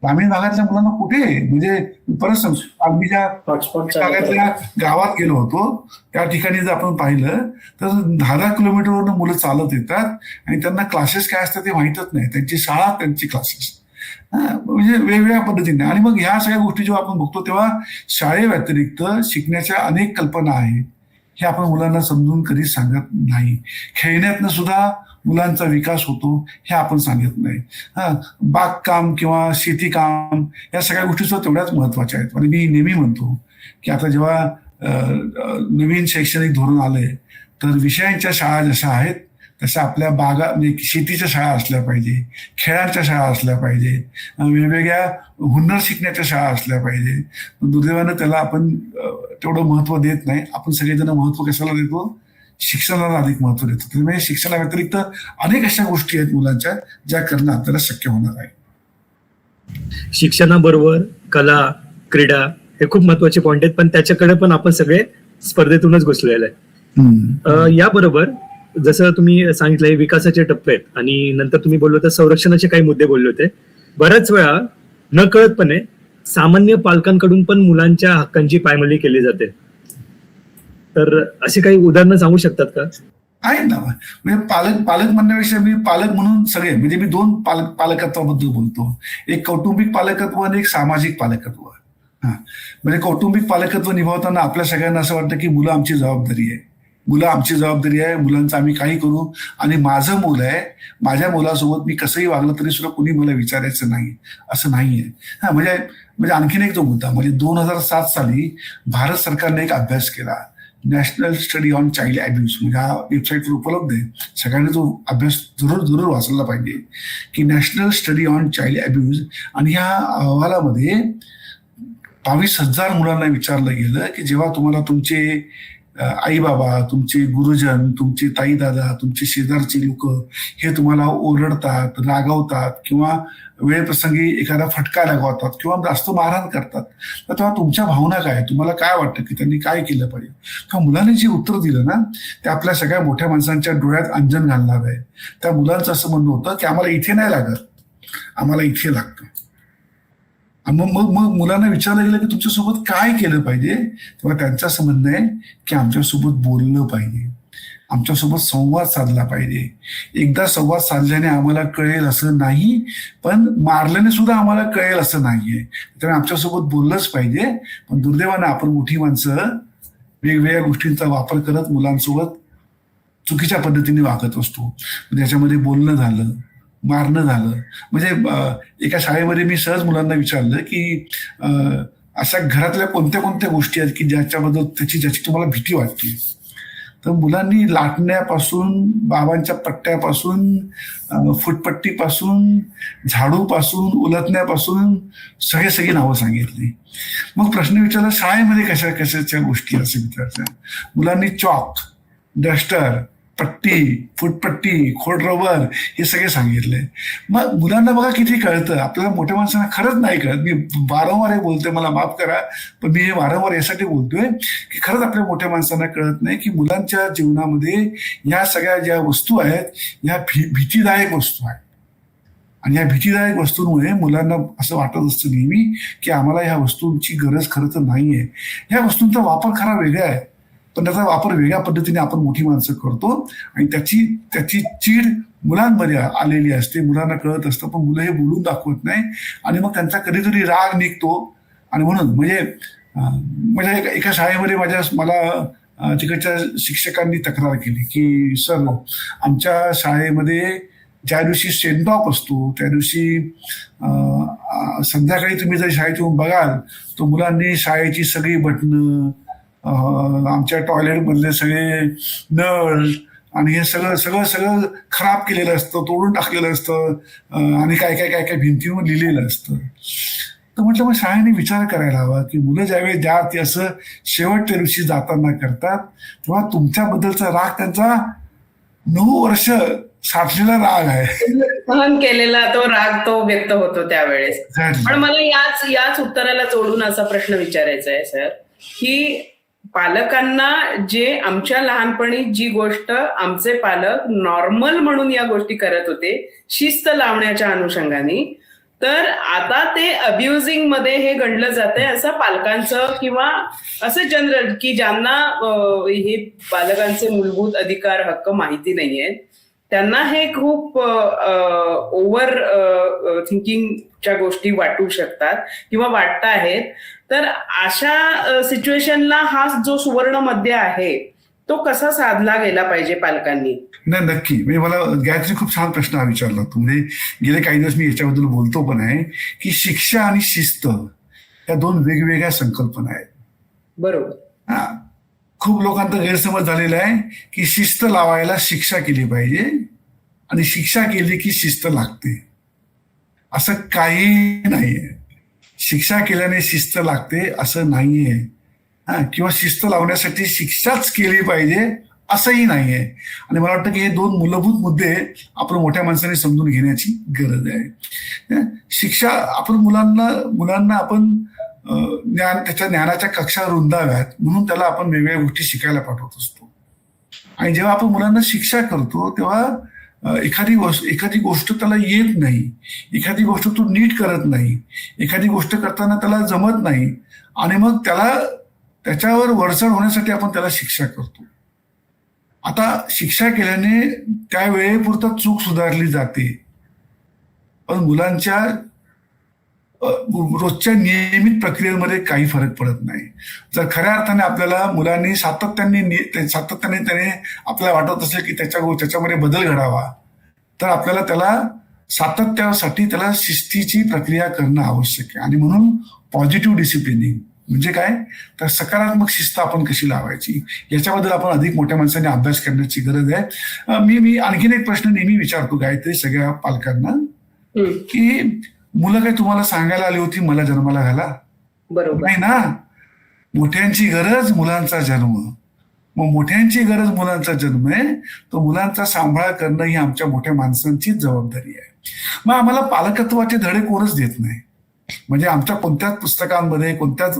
ग्रामीण भागातल्या मुलांना कुठे, म्हणजे परत सांगतो, आम्ही ज्या भागातल्या गावात गेलो होतो त्या ठिकाणी जर आपण पाहिलं तर 10 किलोमीटरवरून मुलं चालत येतात आणि त्यांना क्लासेस काय असतात ते माहीतच नाही. त्यांची शाळा, त्यांची क्लासेस, म्हणजे वेगवेगळ्या पद्धतीने. आणि मग ह्या सगळ्या गोष्टी जेव्हा आपण बघतो तेव्हा व्यतिरिक्त शिकण्याच्या अनेक कल्पना आहेत, हे आपण मुलांना समजून कधीच सांगत नाही. खेळण्यातनं सुद्धा मुलांचा विकास होतो हे आपण सांगत नाही. बागकाम किंवा शेतीकाम या सगळ्या गोष्टी सुद्धा तेवढ्याच महत्वाच्या आहेत. आणि मी नेहमी म्हणतो की आता जेव्हा नवीन शैक्षणिक धोरण आलंय तर विषयांच्या शाळा जशा आहेत तशा आपल्या बागा, म्हणजे शेतीच्या शाळा असल्या पाहिजे, खेळांच्या शाळा असल्या पाहिजे, वेगवेगळ्या हुन्नर शिकण्याच्या शाळा असल्या पाहिजे. दुर्दैवानं त्याला आपण तेवढं महत्व देत नाही. आपण सगळेजण महत्व कशाला देतो, शिक्षणाला अधिक महत्व देतो. त्यामुळे शिक्षणाव्यतिरिक्त अनेक अशा गोष्टी आहेत मुलांच्या ज्या करणं आपल्याला शक्य होणार आहे. शिक्षणाबरोबर कला, क्रीडा हे खूप महत्वाचे पॉइंट आहेत, पण त्याच्याकडे पण आपण सगळे स्पर्धेतूनच घुसलेले आहे. याबरोबर जसं तुम्ही सांगितलं विकासाचे टप्पे आहेत आणि नंतर तुम्ही बोललो तर संरक्षणाचे काही मुद्दे बोलले होते. बऱ्याच वेळा न कळतपणे सामान्य पालकांकडून पण मुलांच्या हक्कांची पायमल्ली केली जाते. तर अशी काही उदाहरणं सांगू शकतात का? आहेत ना. म्हणजे पालक म्हणण्यापेक्षा मी पालक म्हणून सगळे, म्हणजे मी 2 पालकत्वाबद्दल बोलतो. एक कौटुंबिक पालकत्व आणि एक सामाजिक पालकत्व. म्हणजे कौटुंबिक पालकत्व निभावताना आपल्या सगळ्यांना असं वाटतं की मुलं आमची जबाबदारी आहे, मुलं आमची जबाबदारी आहे, मुलांचं आम्ही काही करू आणि माझं मूल आहे, माझ्या मुलासोबत मी कसंही वागलं तरी सुद्धा कुणी मला विचारायचं नाही, असं नाहीये. म्हणजे आणखीन एक जो मुद्दा, म्हणजे 2007 साली भारत सरकारने एक अभ्यास केला, national study on child abuse. म्हणजे हा वेबसाईटवर उपलब्ध आहे, सगळ्यांनी तो अभ्यास जरूर वाचायला पाहिजे की national study on child abuse. आणि ह्या अहवालामध्ये 22,000 मुलांना विचारलं गेलं की जेव्हा तुम्हाला तुमचे आई बाबा, तुमचे गुरुजन, तुमचे ताई दादा, तुमचे शेजारचे लोक हे तुम्हाला ओरडतात, रागवतात किंवा वेळप्रसंगी एखादा फटका लागवतात किंवा जास्त मारहाण करतात, तर तेव्हा तुमच्या भावना काय, तुम्हाला काय वाटतं की त्यांनी काय केलं पाहिजे. किंवा मुलांनी जे उत्तर दिलं ना ते आपल्या सगळ्या मोठ्या माणसांच्या डोळ्यात अंजन घालणार आहे. त्या मुलांचं असं म्हणणं होतं की आम्हाला इथे नाही लागत, आम्हाला इथे लागतं. आणि मग मग मग मुलांना विचारलं गेलं की तुमच्यासोबत काय केलं पाहिजे, तेव्हा त्यांचं असं म्हणणं आहे की आमच्यासोबत बोललं पाहिजे, आमच्यासोबत संवाद साधला पाहिजे. एकदा संवाद साधल्याने आम्हाला कळेल असं नाही, पण मारल्याने सुद्धा आम्हाला कळेल असं नाहीये. त्यामुळे आमच्यासोबत बोललंच पाहिजे. पण दुर्दैवानं आपण मोठी माणसं वेगवेगळ्या गोष्टींचा वापर करत मुलांसोबत चुकीच्या पद्धतीने वागत असतो. त्याच्यामध्ये बोलणं झालं, मारणं झालं. म्हणजे एका शाळेमध्ये मी सहज मुलांना विचारलं की अशा घरातल्या कोणत्या कोणत्या गोष्टी आहेत की ज्याच्याबद्दल ज्याची तुम्हाला भीती वाटते. तर मुलांनी लाटण्यापासून, बाबांच्या पट्ट्यापासून, फुटपट्टीपासून, झाडूपासून, उलटण्यापासून सगळी नावं सांगितली. मग प्रश्न विचारला शाळेमध्ये कशाच्या गोष्टी असे विचारतात. मुलांनी चॉक, डस्टर, पट्टी, फुटपट्टी, खोडरबर हे सगळे सांगितले. मग मुलांना बघा किती कळतं. आपल्याला मोठ्या माणसांना खरंच नाही कळत. मी वारंवार हे बोलतोय, मला माफ करा, पण मी हे वारंवार यासाठी बोलतोय की खरंच आपल्या मोठ्या माणसांना कळत नाही की मुलांच्या जीवनामध्ये या सगळ्या ज्या वस्तू आहेत या भीतीदायक वस्तू आहेत. आणि या भीतीदायक वस्तूंमुळे मुलांना असं वाटत असतं नेहमी की आम्हाला ह्या वस्तूंची गरज खरं तर नाहीये. ह्या वस्तूंचा वापर खरा वेगळा आहे, पण त्याचा वापर वेगळ्या पद्धतीने आपण मोठी माणसं करतो आणि त्याची चीड मुलांमध्ये आलेली असते. मुलांना कळत असतं, पण मुलं हे बोलून दाखवत नाही आणि मग त्यांचा कधीतरी राग निघतो. आणि म्हणून म्हणजे एका शाळेमध्ये मला तिकडच्या शिक्षकांनी तक्रार केली की सर, आमच्या शाळेमध्ये ज्या दिवशी सेंट ऑफ असतो त्या दिवशी संध्याकाळी तुम्ही जर शाळेत येऊन बघाल तर मुलांनी शाळेची सगळी बटणं, आमच्या टॉयलेटमधले सगळे नळ आणि हे सगळं खराब केलेलं असतं, तोडून टाकलेलं असतं आणि काय भिंतीवर लिहिलेलं असतं. तर म्हटलं मग शाळेने विचार करायला हवा की मुलं ज्यावेळी ते असं शेवटच्या दिवशी जाताना करतात तेव्हा तुमच्याबद्दलचा राग त्यांचा 9 वर्ष साठलेला राग आहे, सहन केलेला तो राग तो व्यक्त होतो त्यावेळेस. पण मला याच उत्तराला जोडून असा प्रश्न विचारायचा आहे सर, की पालकांना जे आमच्या लहानपणी जी गोष्ट आमचे पालक नॉर्मल म्हणून या गोष्टी करत होते शिस्त लावण्याच्या अनुषंगाने, तर आता ते अब्युजिंग मध्ये हे गणलं जातंय असं पालकांचं किंवा असं जनरल की ज्यांना हे पालकांचे मूलभूत अधिकार हक्क माहिती नाहीयेत त्यांना हे खूप ओव्हर थिंकिंगच्या गोष्टी वाटू शकतात किंवा वाटत आहेत. तर अशा सिच्युएशनला हा जो सुवर्ण मध्य आहे तो कसा साधला गेला पाहिजे पालकांनी? नाही, नक्की. म्हणजे मला गायत्री खूप छान प्रश्न हा विचारला तू. म्हणजे गेले काही दिवस मी याच्याबद्दल बोलतो पण आहे की शिक्षा आणि शिस्त या 2 वेगवेगळ्या संकल्पना आहेत. बरोबर. खूप लोकांचा गैरसमज झालेला आहे की शिस्त लावायला शिक्षा केली पाहिजे आणि शिक्षा केली की शिस्त लागते. असं काही नाहीये. शिक्षा केल्याने शिस्त लागते असं नाहीये, किंवा शिस्त लावण्यासाठी शिक्षाच केली पाहिजे असंही नाहीये. आणि मला वाटतं की हे 2 मूलभूत मुद्दे आपण मोठ्या माणसाने समजून घेण्याची गरज आहे. शिक्षा आपण मुलांना आपण त्याच्या ज्ञानाच्या कक्षा रुंदाव्यात म्हणून त्याला आपण वेगवेगळ्या गोष्टी शिकायला पाठवत असतो. आणि जेव्हा आपण मुलांना शिक्षा करतो तेव्हा एखादी गोष्ट त्याला येत नाही, एखादी गोष्ट तो नीट करत नाही, एखादी गोष्ट करताना त्याला जमत नाही आणि मग त्याच्यावर वरचढ होण्यासाठी आपण त्याला शिक्षा करतो. आता शिक्षा केल्याने त्या वेळेपुरता चूक सुधारली जाते, पण मुलांच्या रोजच्या नियमित प्रक्रियेमध्ये काही फरक पडत नाही. जर खऱ्या अर्थाने आपल्याला मुलांनी सातत्याने त्याने आपल्याला वाटत असेल की त्याच्यामध्ये बदल घडावा, तर आपल्याला त्याला सातत्यासाठी त्याला शिस्तीची प्रक्रिया करणं आवश्यक आहे. आणि म्हणून पॉझिटिव्ह डिसिप्लिनिंग म्हणजे काय, तर सकारात्मक शिस्त आपण कशी लावायची याच्याबद्दल आपण अधिक मोठ्या माणसांनी अभ्यास करण्याची गरज आहे. मी आणखीन एक प्रश्न नेहमी विचारतो गायत्री सगळ्या पालकांना, की मुलं काही तुम्हाला सांगायला आली होती मला जन्माला घाला? बरोबर नाही ना. मोठ्यांची गरज मुलांचा जन्म. मग मोठ्यांची गरज मुलांचा जन्म आहे, तो मुलांचा सांभाळ करणं ही आमच्या मोठ्या माणसांचीच जबाबदारी आहे. मग आम्हाला पालकत्वाचे धडे कोणच देत नाही. म्हणजे आमच्या कोणत्याच पुस्तकांमध्ये, कोणत्याच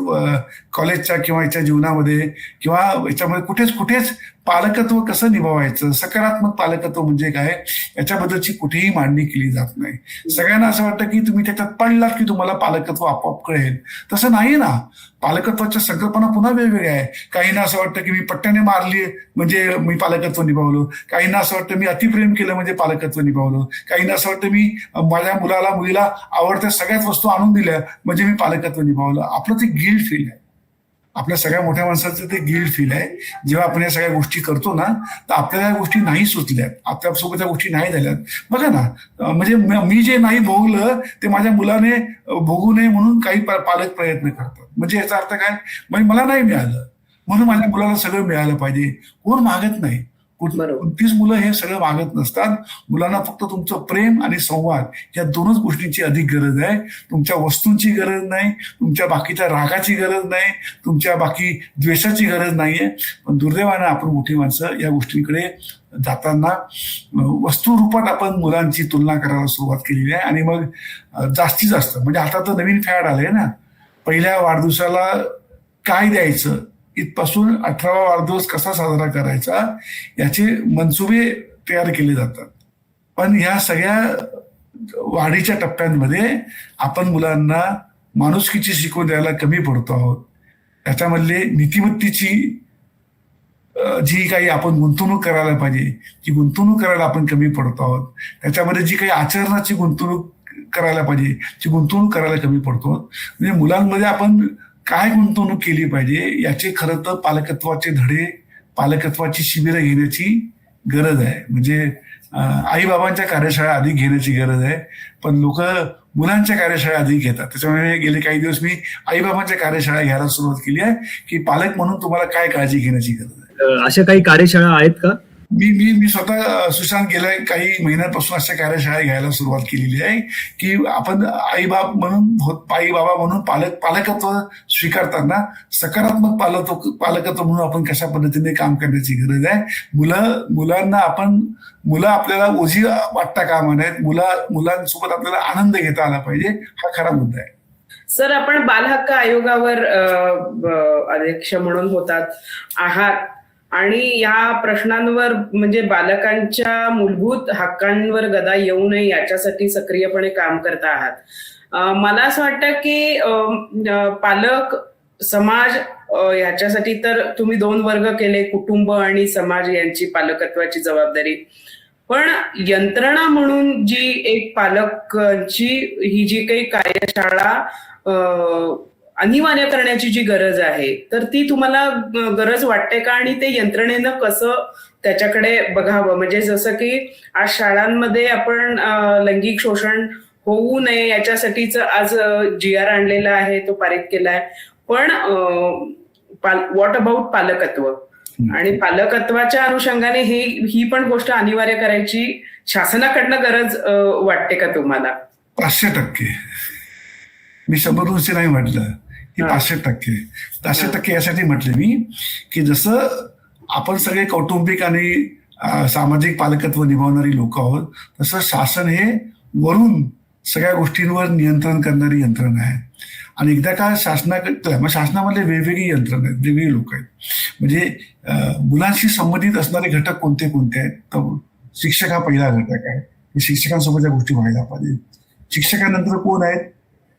कॉलेजच्या किंवा याच्या जीवनामध्ये किंवा याच्यामध्ये कुठेच पालकत्व कसं निभावायचं, सकारात्मक पालकत्व म्हणजे काय, याच्याबद्दलची कुठेही मांडणी केली जात नाही. सगळ्यांना असं वाटतं की तुम्ही त्याच्यात पडलात की तुम्हाला पालकत्व आपोआप कळेल. तसं नाही ना. पालकत्वाच्या संकल्पना पुन्हा वेगवेगळ्या आहे. काहींना असं वाटतं की मी पट्ट्याने मारली म्हणजे मी पालकत्व निभावलं, काहींना असं वाटतं मी अतिप्रेम केलं म्हणजे पालकत्व निभावलं, काहींना असं वाटतं मी माझ्या मुलीला आवडत्या सगळ्याच वस्तू आणून दिल्या म्हणजे मी पालकत्व निभावलं. आपलं ते गिल्ट फील आहे. आपल्या सगळ्या मोठ्या माणसाचं ते गिल्ट फील आहे. जेव्हा आपण या सगळ्या गोष्टी करतो ना, तर आपल्याला या गोष्टी नाही सुचल्यात, आपल्यासोबत त्या गोष्टी नाही झाल्यात. बघा ना, म्हणजे मी जे नाही भोगलं ते माझ्या मुलाने भोगू नये म्हणून काही पालक प्रयत्न करतात. म्हणजे याचा अर्थ काय, म्हणजे मला नाही मिळालं म्हणून माझ्या मुलाला सगळं मिळालं पाहिजे. कोण मागत नाही. कोणतीच मुलं हे सगळं मागत नसतात. मुलांना फक्त तुमचं प्रेम आणि संवाद या दोनच गोष्टींची अधिक गरज आहे. तुमच्या वस्तूंची गरज नाही, तुमच्या बाकीच्या रागाची गरज नाही, तुमच्या बाकी द्वेषाची गरज नाहीये. पण दुर्दैवानं आपण मोठी माणसं या गोष्टींकडे जाताना वस्तू रूपात आपण मुलांची तुलना करायला सुरुवात केलेली आहे. आणि मग जास्तीत जास्त म्हणजे आता तर नवीन फॅड आलंय ना, पहिल्या वाढदिवसाला काय द्यायचं इथपासून 18वा वाढदिवस कसा साजरा करायचा याचे मनसुबे तयार केले जातात. पण ह्या सगळ्या वाढीच्या टप्प्यांमध्ये आपण मुलांना माणुसकीची शिकवण द्यायला कमी पडतो आहोत. त्याच्यामधले नीतिमत्तेची जी काही आपण गुंतवणूक करायला पाहिजे ती गुंतवणूक करायला आपण कमी पडतो आहोत. त्याच्यामध्ये जी काही आचरणाची गुंतवणूक करायला पाहिजे ती गुंतवणूक करायला कमी पडतो आहोत. म्हणजे मुलांमध्ये आपण काय गुंतवणूक केली पाहिजे याचे खरं तर पालकत्वाचे धडे, पालकत्वाची शिबिरं घेण्याची गरज आहे. म्हणजे आईबाबांच्या कार्यशाळा अधिक घेण्याची गरज आहे. पण लोक मुलांच्या कार्यशाळा अधिक घेतात. त्याच्यामुळे गेले काही दिवस मी आईबाबांच्या कार्यशाळा घ्यायला सुरुवात केली आहे की पालक म्हणून तुम्हाला काय काळजी घेण्याची गरज आहे. अशा काही कार्यशाळा आहेत का? मी स्वतः सुशांत गेल्या काही महिन्यांपासून अशा कार्यशाळा घ्यायला सुरुवात केलेली आहे की आपण आई बाबा म्हणून पालकत्व स्वीकारताना सकारात्मक पालकत्व म्हणून आपण कशा पद्धतीने काम करण्याची गरज आहे. मुलं आपल्याला ओझी वाटता कामा नयेत. मुलांसोबत आपल्याला आनंद घेता आला पाहिजे. हा खरा मुद्दा आहे. सर, आपण बालहक्क आयोगावर अध्यक्ष म्हणून आहात आणि या प्रश्नांवर म्हणजे बालकांच्या मूलभूत हक्कांवर गदा येऊ नये याच्यासाठी सक्रियपणे काम करता आहात. मला असं वाटतं की पालक समाज ह्याच्यासाठी तर तुम्ही 2 वर्ग केले, कुटुंब आणि समाज यांची पालकत्वाची जबाबदारी. पण यंत्रणा म्हणून जी एक पालकांची ही जी काही कार्यशाळा अनिवार्य करण्याची जी गरज आहे तर ती तुम्हाला गरज वाटते का? आणि ते यंत्रणेनं कसं त्याच्याकडे बघावं? म्हणजे जसं की आज शाळांमध्ये आपण लैंगिक शोषण होऊ नये याच्यासाठीच आज GR आणलेला आहे, तो पारित केलाय. पण व्हॉट अबाउट पालकत्व आणि पालकत्वाच्या अनुषंगाने ही पण गोष्ट अनिवार्य करायची शासनाकडनं गरज वाटते का तुम्हाला? 500%. मी 100% नाही म्हटलं की 500% यासाठी म्हटले मी की जसं आपण सगळे कौटुंबिक आणि सामाजिक पालकत्व निभावणारी लोक आहोत तसं शासन हे वरून सगळ्या गोष्टींवर नियंत्रण करणारी यंत्रणा आहे. आणि एकदा का शासनामधले वेगवेगळी यंत्रणा आहेत, वेगवेगळी लोक आहेत. म्हणजे मुलांशी संबंधित असणारे घटक कोणते आहेत तर शिक्षक हा पहिला घटक आहे. शिक्षकांसोबत या गोष्टी व्हायला पाहिजे. शिक्षकांनंतर कोण आहेत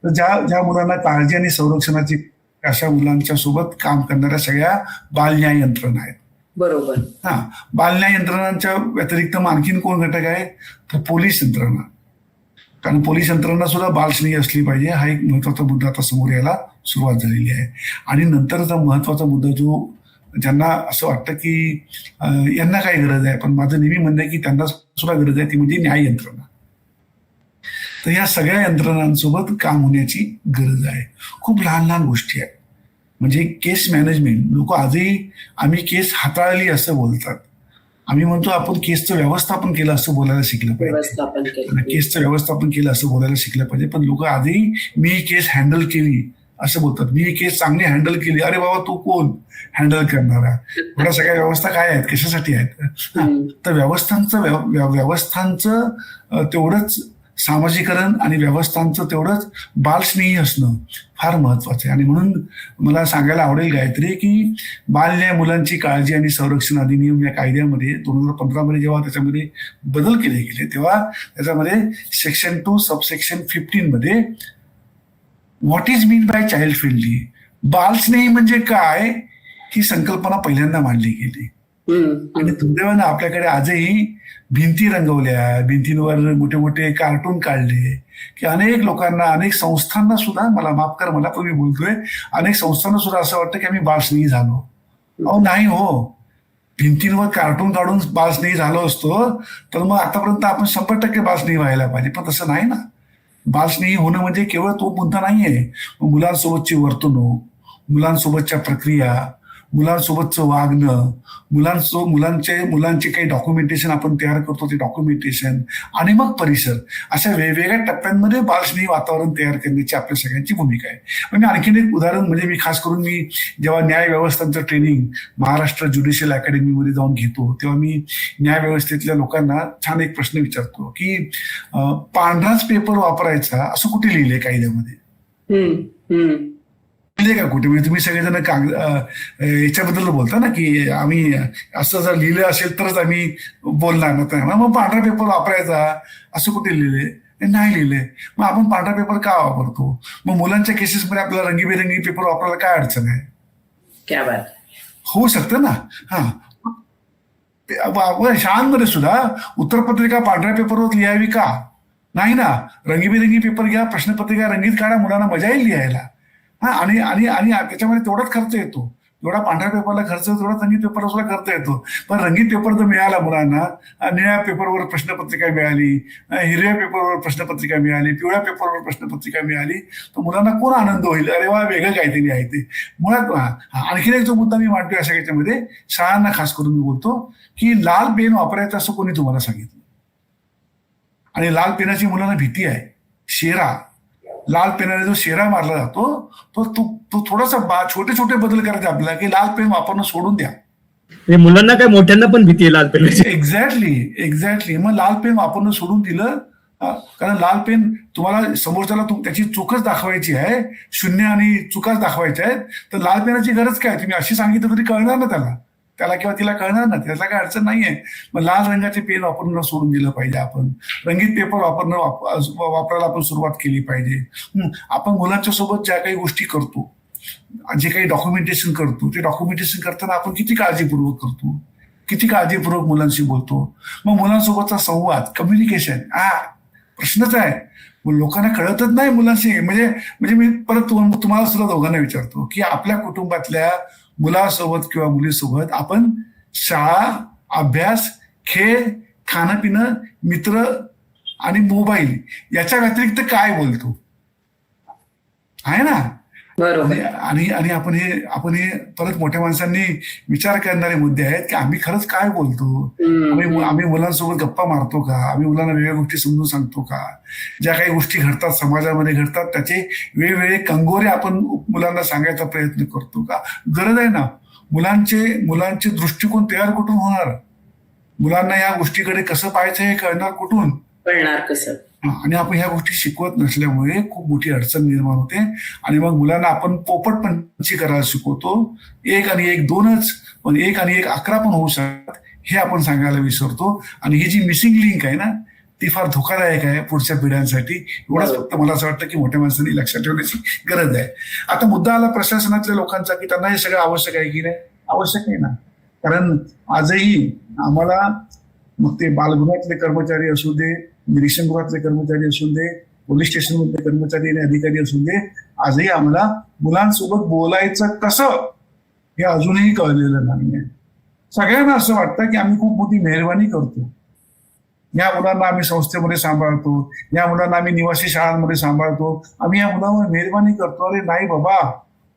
तर ज्या मुलांना काळजी आणि संरक्षणाची अशा मुलांच्या सोबत काम करणाऱ्या सगळ्या बालन्याय यंत्रणा आहेत. बरोबर. बालन्याय यंत्रणांच्या व्यतिरिक्त आणखीन कोण घटक आहे तर पोलीस यंत्रणा. कारण पोलीस यंत्रणा सुद्धा बालस्नेही असली पाहिजे. हा एक महत्वाचा मुद्दा आता समोर यायला सुरुवात झालेली आहे. आणि नंतरचा महत्वाचा मुद्दा जो ज्यांना असं वाटतं की यांना काय गरज आहे, पण माझं नेहमी म्हणणं आहे की त्यांना सुद्धा गरज आहे, ती म्हणजे न्याय यंत्रणा. तर या सगळ्या यंत्रणांसोबत काम होण्याची गरज आहे. खूप लहान लहान गोष्टी आहेत. म्हणजे केस मॅनेजमेंट. लोक आजही आम्ही केस हाताळली असं बोलतात. आम्ही म्हणतो आपण केसचं व्यवस्थापन केलं असं बोलायला शिकलं पाहिजे. केसचं व्यवस्थापन केलं असं बोलायला शिकलं पाहिजे. पण लोक आजही मी ही केस हँडल केली असं बोलतात. मी ही केस चांगली हँडल केली. अरे बाबा तू कोण हँडल करणारा? थोड्या सगळ्या व्यवस्था काय आहेत, कशासाठी आहेत? तर व्यवस्थांचं तेवढंच सामाजिकरण आणि व्यवस्थांचं तेवढंच बालस्नेही असणं फार महत्वाचं आहे. आणि म्हणून मला सांगायला आवडेल गायत्री की बालन्याय, मुलांची काळजी आणि संरक्षण अधिनियम या कायद्यामध्ये 2015 मध्ये जेव्हा त्याच्यामध्ये बदल केले गेले तेव्हा त्याच्यामध्ये सेक्शन 2 सबसेक्शन 15 मध्ये what is mean by child friendly, बालस्नेही म्हणजे काय, ही संकल्पना पहिल्यांदा मांडली गेली. आणि दुर्दैवानं आपल्याकडे आजही भिंती रंगवल्या, भिंतींवर मोठे मोठे कार्टून काढले की अनेक लोकांना, अनेक संस्थांना सुद्धा, मला माफ कर मला पण मी बोलतोय, अनेक संस्थांना सुद्धा असं वाटतं की आम्ही बालस्नेही झालो. अहो नाही हो, भिंतींवर कार्टून काढून बालस्नेही झालो असतो तर मग आतापर्यंत आपण 100% बालस्नेही व्हायला पाहिजे, पण तसं नाही ना. बालस्नेही होणं म्हणजे केवळ तो मुद्दा नाहीये. मुलांसोबतची वर्तणूक, मुलांसोबतच्या प्रक्रिया, मुलांसोबतचं वागणं, मुलांचे काही डॉक्युमेंटेशन आपण तयार करतो ते डॉक्युमेंटेशन, आणि मग परिसर, अशा वेगवेगळ्या टप्प्यांमध्ये बालस्नेही वातावरण तयार करण्याची आपल्या सगळ्यांची भूमिका आहे. म्हणजे आणखीन एक उदाहरण म्हणजे मी खास करून मी जेव्हा न्याय व्यवस्थांचं ट्रेनिंग महाराष्ट्र ज्युडिशियल अकॅडमीमध्ये जाऊन घेतो तेव्हा मी न्याय व्यवस्थेतल्या लोकांना छान एक प्रश्न विचारतो की पांढराच पेपर वापरायचा असं कुठे लिहिलंय कायद्यामध्ये? का कुठे? म्हणजे तुम्ही सगळेजण याच्याबद्दल बोलता ना की आम्ही असं जर लिहिलं असेल तरच आम्ही बोलणार ना, मग पांढरा पेपर वापरायचा असं कुठे लिहिलंय? नाही लिहिलंय. मग आपण पांढरा पेपर का वापरतो? मग मुलांच्या केसेसमध्ये आपल्याला रंगीबेरंगी पेपर वापरायला काय अडचण आहे? क्या बात, होऊ शकतं ना. शाळांमध्ये सुद्धा उत्तरपत्रिका पांढऱ्या पेपरवर लिहावी का? नाही ना, रंगीबेरंगी पेपर घ्या, प्रश्नपत्रिका रंगीत काढा, मुलांना मजा येईल लिहायला. आणि आणि आणि त्याच्यामध्ये तेवढाच खर्च येतो, जेवढा पांढऱ्या पेपरला खर्च येतो तेवढा रंगीत पेपरला सुद्धा खर्च येतो. पण रंगीत पेपर जर मिळाला मुलांना, निळ्या पेपरवर प्रश्नपत्रिका मिळाली, हिरव्या पेपरवर प्रश्नपत्रिका मिळाली, पिवळ्या पेपरवर प्रश्नपत्रिका मिळाली, तर मुलांना कोण आनंद होईल? अरे वा, वेगळं काहीतरी आहे ते. मुळात आणखीन एक जो मुद्दा मी मांडतोय अशा याच्यामध्ये, शाळांना खास करून मी बोलतो की लाल पेन वापरायचं असं कोणी तुम्हाला सांगितलं? आणि लाल पेनाची मुलांना भीती आहे. शेरा, लाल पेनाने जो शेरा मारला जातो तो थोडासा छोटे छोटे बदल करायचे आपल्याला की लाल पेन वापरणं सोडून द्या. मुलांना काय, मोठ्यांना पण भीती आहे लाल पेनाची. एक्झॅक्टली. मग लाल पेन वापरणं सोडून दिलं, कारण लाल पेन तुम्हाला समोरच्याला त्याची चूकच दाखवायची आहे, शून्य आणि चुकाच दाखवायच्या आहेत, तर लाल पेनाची गरज काय? तुम्ही अशी सांगितलं तरी कळणार ना त्याला किंवा तिला कळणार ना, त्याला काय अडचण नाहीये. मग लाल रंगाचे पेन वापरणं सोडून दिलं पाहिजे. आपण रंगीत पेपर वापरायला आपण सुरुवात केली पाहिजे. आपण मुलांच्या सोबत ज्या काही गोष्टी करतो, जे काही डॉक्युमेंटेशन करतो, ते डॉक्युमेंटेशन करताना आपण किती काळजीपूर्वक करतो, किती काळजीपूर्वक मुलांशी बोलतो. मग मुलांसोबतचा संवाद, कम्युनिकेशन प्रश्नच आहे. लोकांना कळतच नाही मुलांशी. म्हणजे मी परत तुम्हाला सुद्धा दोघांना विचारतो की आपल्या कुटुंबातल्या मुलासोबत किंवा मुलीसोबत आपण शाळा, अभ्यास, खेळ, खाणं पिणं, मित्र आणि मोबाईल याच्या व्यतिरिक्त काय बोलतो? आहे ना? बरोबर. आणि आपण हे परत मोठ्या माणसांनी विचार करणारे मुद्दे आहेत की आम्ही खरंच काय बोलतो? आम्ही मुलांसोबत गप्पा मारतो का? आम्ही मुलांना वेगळ्या गोष्टी समजून सांगतो का? ज्या काही गोष्टी घडतात, समाजामध्ये घडतात, त्याचे वेगवेगळे कंगोरे आपण मुलांना सांगायचा प्रयत्न करतो का? गरज आहे ना. मुलांचे दृष्टिकोन तयार कुठून होणार? मुलांना या गोष्टीकडे कसं पाहायचं हे कळणार कुठून? कळणार कसं? आणि आपण ह्या गोष्टी शिकवत नसल्यामुळे खूप मोठी अडचण निर्माण होते. आणि मग मुलांना आपण पोपटपंची करायला शिकवतो. 1 आणि 1 2च, पण 1 आणि 1 11 पण होऊ शकतात हे आपण सांगायला विसरतो. आणि ही जी मिसिंग लिंक आहे ना, ती फार धोकादायक आहे पुढच्या पिढ्यांसाठी. एवढंच फक्त मला असं वाटतं की मोठ्या माणसांनी लक्षात ठेवण्याची गरज आहे. आता मुद्दा आला प्रशासनातल्या लोकांचा की त्यांना हे सगळं आवश्यक आहे की नाही? आवश्यक आहे ना. कारण आजही आम्हाला, मग ते बालगृहातले कर्मचारी असू दे, निरीक्षण गृहातले कर्मचारी असू दे, पोलीस स्टेशन मधले कर्मचारी आणि अधिकारी असू दे, आजही आम्हाला मुलांसोबत बोलायचं कसं हे अजूनही कळलेलं नाहीये. सगळ्यांना असं वाटतं की आम्ही खूप मोठी मेहरबानी करतो, या मुलांना आम्ही संस्थेमध्ये सांभाळतो, या मुलांना आम्ही निवासी शाळांमध्ये सांभाळतो, आम्ही या मुलांवर मेहरबानी करतो. अरे नाही बाबा,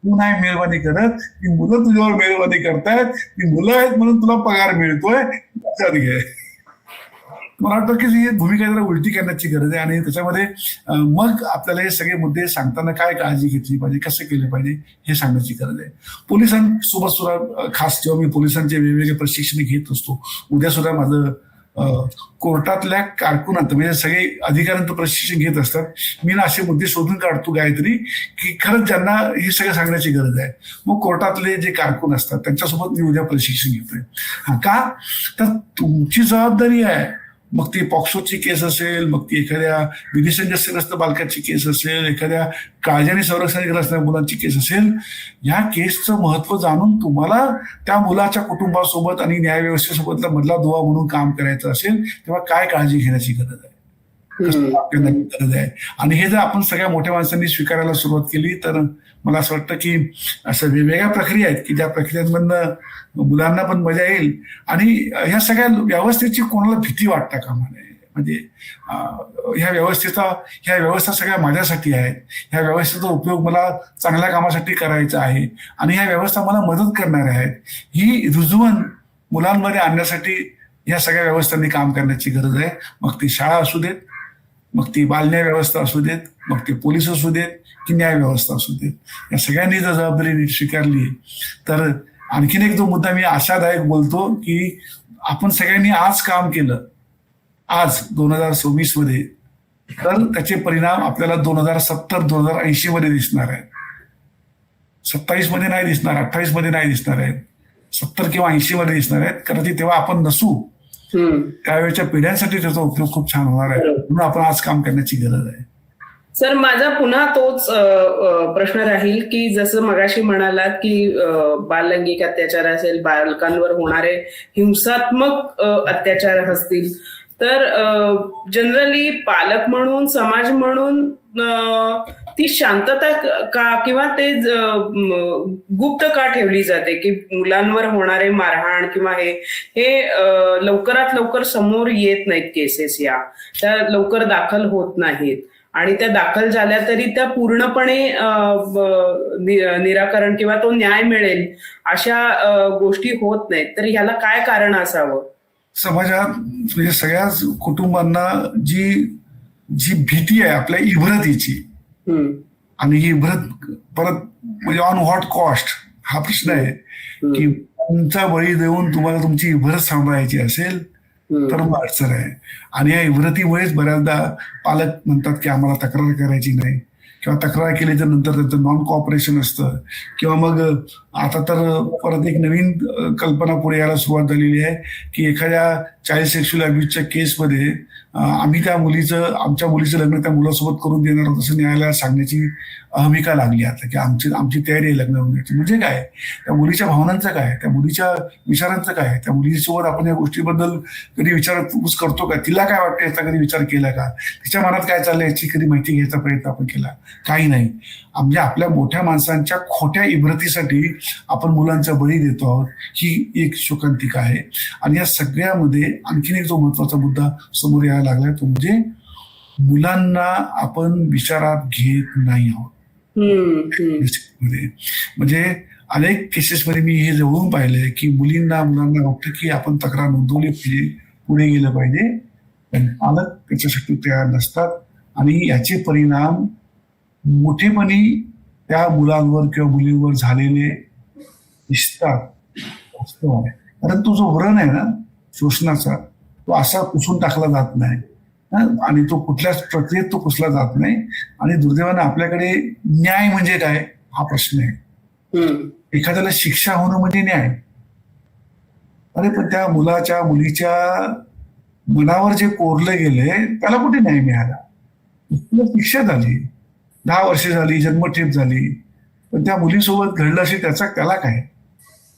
तू नाही मेहरबानी करत, ती मुलं तुझ्यावर मेहरबानी करतायत. ती मुलं आहेत म्हणून तुला पगार मिळतोय, लक्षात घे. मला वाटतं की ही भूमिका जरा उलटी करण्याची गरज आहे. आणि त्याच्यामध्ये मग आपल्याला हे सगळे मुद्दे सांगताना काय काळजी घेतली पाहिजे, कसं केलं पाहिजे हे सांगण्याची गरज आहे. पोलिसांसोबत सुद्धा, खास जेव्हा मी पोलिसांचे वेगवेगळे प्रशिक्षण घेत असतो, उद्या सुद्धा माझं कोर्टातल्या कारकुनात म्हणजे सगळे अधिकाऱ्यांचं प्रशिक्षण घेत असतात. मी ना असे मुद्दे शोधून काढतो गायत्री की खरंच ज्यांना हे सगळं सांगण्याची गरज आहे. मग कोर्टातले जे कारकून असतात त्यांच्यासोबत मी उद्या प्रशिक्षण घेतोय. का तर तुमची जबाबदारी आहे. मग ती पॉक्सोची केस असेल, मग ती एखाद्या विधिसंजस्यग्रस्त बालकाची केस असेल, एखाद्या काळजी आणि संरक्षणग्रस्त मुलांची केस असेल, या केसचं महत्व जाणून तुम्हाला त्या मुलाच्या कुटुंबासोबत आणि न्यायव्यवस्थेसोबतला मधला दुवा म्हणून काम करायचं असेल तेव्हा काय काळजी घेण्याची गरज आहे, गरज आहे. आणि हे जर आपण सगळ्या मोठ्या माणसांनी स्वीकारायला सुरुवात केली तर मला असं वाटतं की असं वेगवेगळ्या प्रक्रिया आहेत की ज्या प्रक्रियांमधनं मुलांना पण मजा येईल आणि ह्या सगळ्या व्यवस्थेची कोणाला भीती वाटता कामा नये. म्हणजे ह्या व्यवस्था सगळ्या माझ्यासाठी आहेत. ह्या व्यवस्थेचा उपयोग मला चांगल्या कामासाठी करायचा आहे आणि ह्या व्यवस्था मला मदत करणाऱ्या आहेत. ही रुजवण मुलांमध्ये आणण्यासाठी ह्या सगळ्या व्यवस्थांनी काम करण्याची गरज आहे. मग ती शाळा असू देत, मग ती बालन्याय व्यवस्था असू देत, मग ते पोलीस असू देत की न्याय व्यवस्था असू देत, या सगळ्यांनी जर जबाबदारी नीट स्वीकारली तर आणखीन एक जो मुद्दा मी आशादायक बोलतो की आपण सगळ्यांनी आज काम केलं, आज 2026 मध्ये, तर त्याचे परिणाम आपल्याला 2070-2080 मध्ये दिसणार आहेत. 27 मध्ये नाही दिसणार, 28 मध्ये नाही दिसणार आहेत, 70 किंवा 80 मध्ये दिसणार आहेत. कारण तेव्हा आपण नसू, त्यावेळेच्या पिढ्यांसाठी त्याचा उपयोग खूप छान होणार आहे. म्हणून आपण आज काम करण्याची गरज आहे. सर, माझा पुन्हा तोच प्रश्न राहील की जसं मगाशी म्हणालात की बाललैंगिक अत्याचार असेल, बालकांवर होणारे हिंसात्मक अत्याचार असतील, तर जनरली पालक म्हणून, समाज म्हणून ती शांतता का किंवा ते गुप्त का ठेवली जाते की मुलांवर होणारे मारहाण किंवा हे लवकरात लवकर समोर येत नाहीत, केसेस या त्या लवकर दाखल होत नाहीत आणि त्या दाखल झाल्या तरी त्या पूर्णपणे निराकरण किंवा तो न्याय मिळेल अशा गोष्टी होत नाहीत. तर ह्याला काय कारण असावं? समाजात म्हणजे सगळ्याच कुटुंबांना जी भीती आहे आपल्या इभ्रतीची, आणि ही इभ्रत परत म्हणजे ऑन व्हॉट कॉस्ट हा प्रश्न आहे की तुमचा बळी देऊन तुम्हाला तुमची इभ्रत सांभाळायची असेल तर मग अडचण आहे. आणि या इव्रतीमुळेच बऱ्याचदा पालक म्हणतात की आम्हाला तक्रार करायची नाही, किंवा तक्रार केली तर नंतर त्यांचं नॉन कॉपरेशन असतं, किंवा मग आता तर परत एक नवीन कल्पना पुढे यायला सुरुवात झालेली आहे की एखाद्या चाइल्ड सेक्शुअल अब्यूजच्या केसमध्ये आम्ही आमच्या मुलीचं लग्न त्या मुलासोबत करून देणार आहोत असं न्यायालयात सांगण्याची अहमिका लागली आता की आमची तयारी आहे लग्न होण्याची. म्हणजे काय, त्या मुलीच्या भावनांचं काय, त्या मुलीच्या विचारांचं काय, त्या मुलीसोबत आपण या गोष्टीबद्दल कधी विचारपूस करतो का, तिला काय वाटतं याचा कधी विचार केला का, तिच्या मनात काय चाललंय याची कधी माहिती घ्यायचा प्रयत्न आपण केला? काही नाही. म्हणजे आपल्या मोठ्या माणसांच्या खोट्या इब्रतीसाठी आपण मुलांचा बळी देतो आहोत, ही एक शोकांतिका आहे. आणि या सगळ्यामध्ये आणखीन एक जो महत्वाचा मुद्दा समोर यायला लागलाय तो म्हणजे मुलांना आपण विचारात घेत नाही आहोत. म्हणजे अनेक केसेसमध्ये मी हे जवळून पाहिलंय की मुलांना वाटतं की आपण तक्रार नोंदवली पाहिजे, पुढे गेलं पाहिजे, पण पालक त्याच्यासाठी तयार नसतात आणि याचे परिणाम मोठेपणी त्या मुलांवर किंवा मुलींवर झालेले दिसतात. कारण तो जो व्रण आहे ना शोषणाचा, तो असा पुसून टाकला जात नाही आणि तो कुठल्याच प्रक्रियेत तो पुसला जात नाही. आणि दुर्दैवाने आपल्याकडे न्याय म्हणजे काय हा प्रश्न आहे. एखाद्याला शिक्षा होणं म्हणजे न्याय. अरे पण त्या मुलीच्या मनावर जे कोरले गेले त्याला कुठे न्याय मिळाला? शिक्षा झाली, 10 वर्षे झाली, जन्मठेप झाली, पण त्या मुलीसोबत घडलं असेल त्याला काय,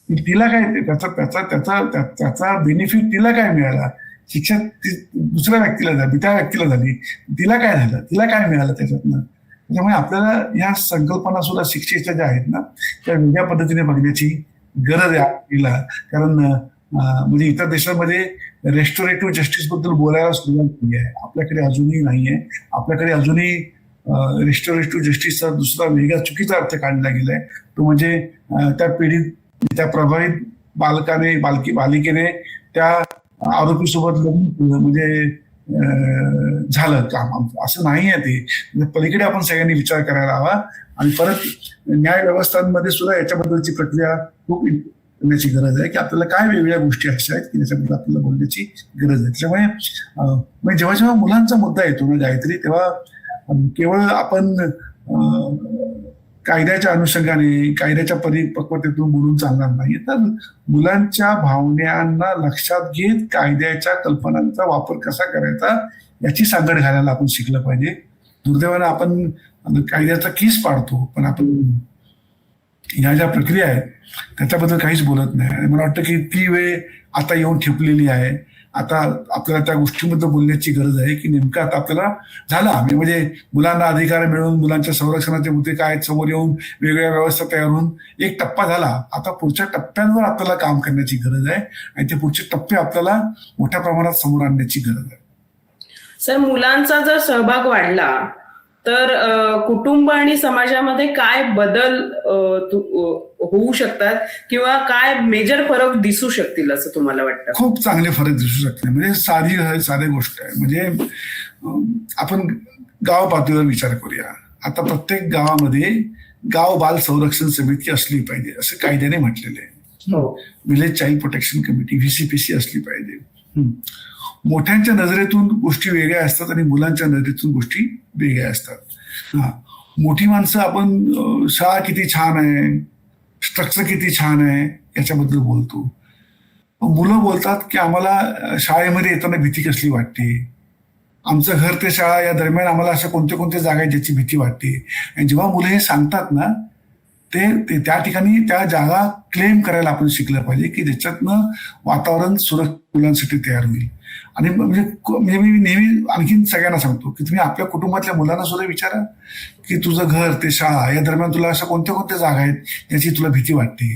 तिला काय, त्याचा बेनिफिट तिला काय मिळाला? शिक्षा दुसऱ्या व्यक्तीला झाली, त्या व्यक्तीला झाली, तिला काय झालं, तिला काय मिळालं त्याच्यातनं? त्याच्यामुळे आपल्याला या संकल्पना सुद्धा शिक्षेच्या ज्या आहेत ना त्या वेगळ्या पद्धतीने बघण्याची गरज आहे आपल्याला. कारण म्हणजे इतर देशांमध्ये रेस्टोरेटिव्ह जस्टिस बद्दल बोलायला सुरुवात केली आहे, आपल्याकडे अजूनही नाहीये. आपल्याकडे अजूनही रेस्टोरेटिव्ह जस्टिसचा दुसरा वेगळा चुकीचा अर्थ काढला गेलाय. तो म्हणजे त्या पीडित, त्या प्रभावित बालिकेने त्या आरोपीसोबत लग्न म्हणजे झालं काम, असं नाही आहे ते. पलीकडे आपण सगळ्यांनी विचार करायला हवा. आणि परत न्याय व्यवस्थांमध्ये सुद्धा याच्याबद्दलची प्रक्रिया खूप करण्याची गरज आहे, की आपल्याला काय वेगवेगळ्या गोष्टी अशा आहेत की त्याच्याबद्दल आपल्याला बोलण्याची गरज आहे. त्याच्यामुळे म्हणजे जेव्हा जेव्हा मुलांचा मुद्दा येतो ना गायत्री, तेव्हा केवळ आपण कायद्याच्या अनुषंगाने कायद्याच्या परिपक्वतेतून बोलून चालणार नाही, तर मुलांच्या भावनांना लक्षात घेत कायद्याच्या कल्पनांचा वापर कसा करायचा याची सांगड घालायला आपण शिकलं पाहिजे. दुर्दैवानं आपण कायद्याचा कीस पाडतो, पण आपण ह्या ज्या प्रक्रिया आहेत त्याच्याबद्दल काहीच बोलत नाही. आणि मला वाटतं की ती वेळ आता येऊन ठेपलेली आहे. आता आपल्याला त्या गोष्टीबद्दल बोलण्याची गरज आहे की नेमकं आता आपल्याला झाला म्हणजे मुलांना अधिकार मिळून मुलांच्या संरक्षणाचे मुद्दे काय समोर येऊन वेगवेगळ्या व्यवस्था तयार होऊन एक टप्पा झाला. आता पुढच्या टप्प्यांवर आपल्याला काम करण्याची गरज आहे आणि ते पुढचे टप्पे आपल्याला मोठ्या प्रमाणात समोर आणण्याची गरज आहे. सर, मुलांचा जर सहभाग वाढला तर कुटुंब आणि समाजामध्ये काय बदल होऊ शकतात किंवा काय मेजर फरक दिसू शकतील असं तुम्हाला वाटतं? खूप चांगले फरक दिसू शकते. म्हणजे साधी गोष्ट आहे. म्हणजे आपण गाव पातळीवर विचार करूया. आता प्रत्येक गावामध्ये गाव बाल संरक्षण समिती असली पाहिजे असं कायद्याने म्हटलेलं आहे. Village child protection committee VCPC असली पाहिजे. मोठ्यांच्या नजरेतून गोष्टी वेगळ्या असतात आणि मुलांच्या नजरेतून गोष्टी वेगळ्या असतात. मोठी माणसं आपण शाळा किती छान आहे, स्ट्रक्चर किती छान आहे याच्याबद्दल बोलतो. मुलं बोलतात की आम्हाला शाळेमध्ये येताना भीती कसली वाटते, आमचं घर ते शाळा या दरम्यान आम्हाला अशा कोणत्या कोणत्या जागा आहेत ज्याची भीती वाटते. आणि जेव्हा मुलं हे सांगतात ना ते त्या ठिकाणी त्या जागा क्लेम करायला आपण शिकलं पाहिजे की ज्याच्यातनं वातावरण सुरक्षित मुलांसाठी तयार होईल. आणि म्हणजे मी नेहमी आणखीन सगळ्यांना सांगतो की तुम्ही आपल्या कुटुंबातल्या मुलांना सुद्धा विचारा की तुझं घर ते शाळा या दरम्यान तुला अशा कोणत्या कोणत्या जागा आहेत ज्याची तुला भीती वाटते.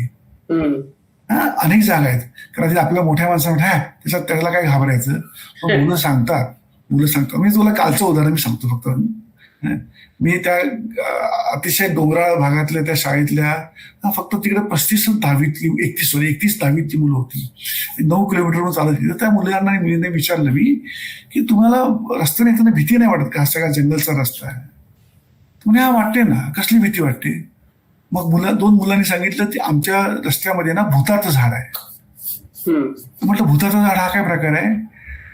अनेक जागा आहेत. कारण आपल्या मोठ्या माणसांना त्याला काय घाबरायचं. मुलं सांगतात. मी तुला कालचं उदाहरण मी सांगतो फक्त. मी त्या अतिशय डोंगराळ भागातल्या त्या शाळेतल्या फक्त तिकडे 31 दहावीतली मुलं होती. 9 किलोमीटरवरून चालत होती. त्या मुलांना मुलीने विचारलं मी की तुम्हाला रस्त्याने येताना भीती नाही वाटत का, हा सगळा जंगलचा रस्ता आहे. तुम्हाला वाटते ना, कसली भीती वाटते. मग 2 मुलांनी सांगितलं की आमच्या रस्त्यामध्ये ना भूताचं झाड आहे. म्हटलं भूताचं झाड हा काय प्रकार आहे.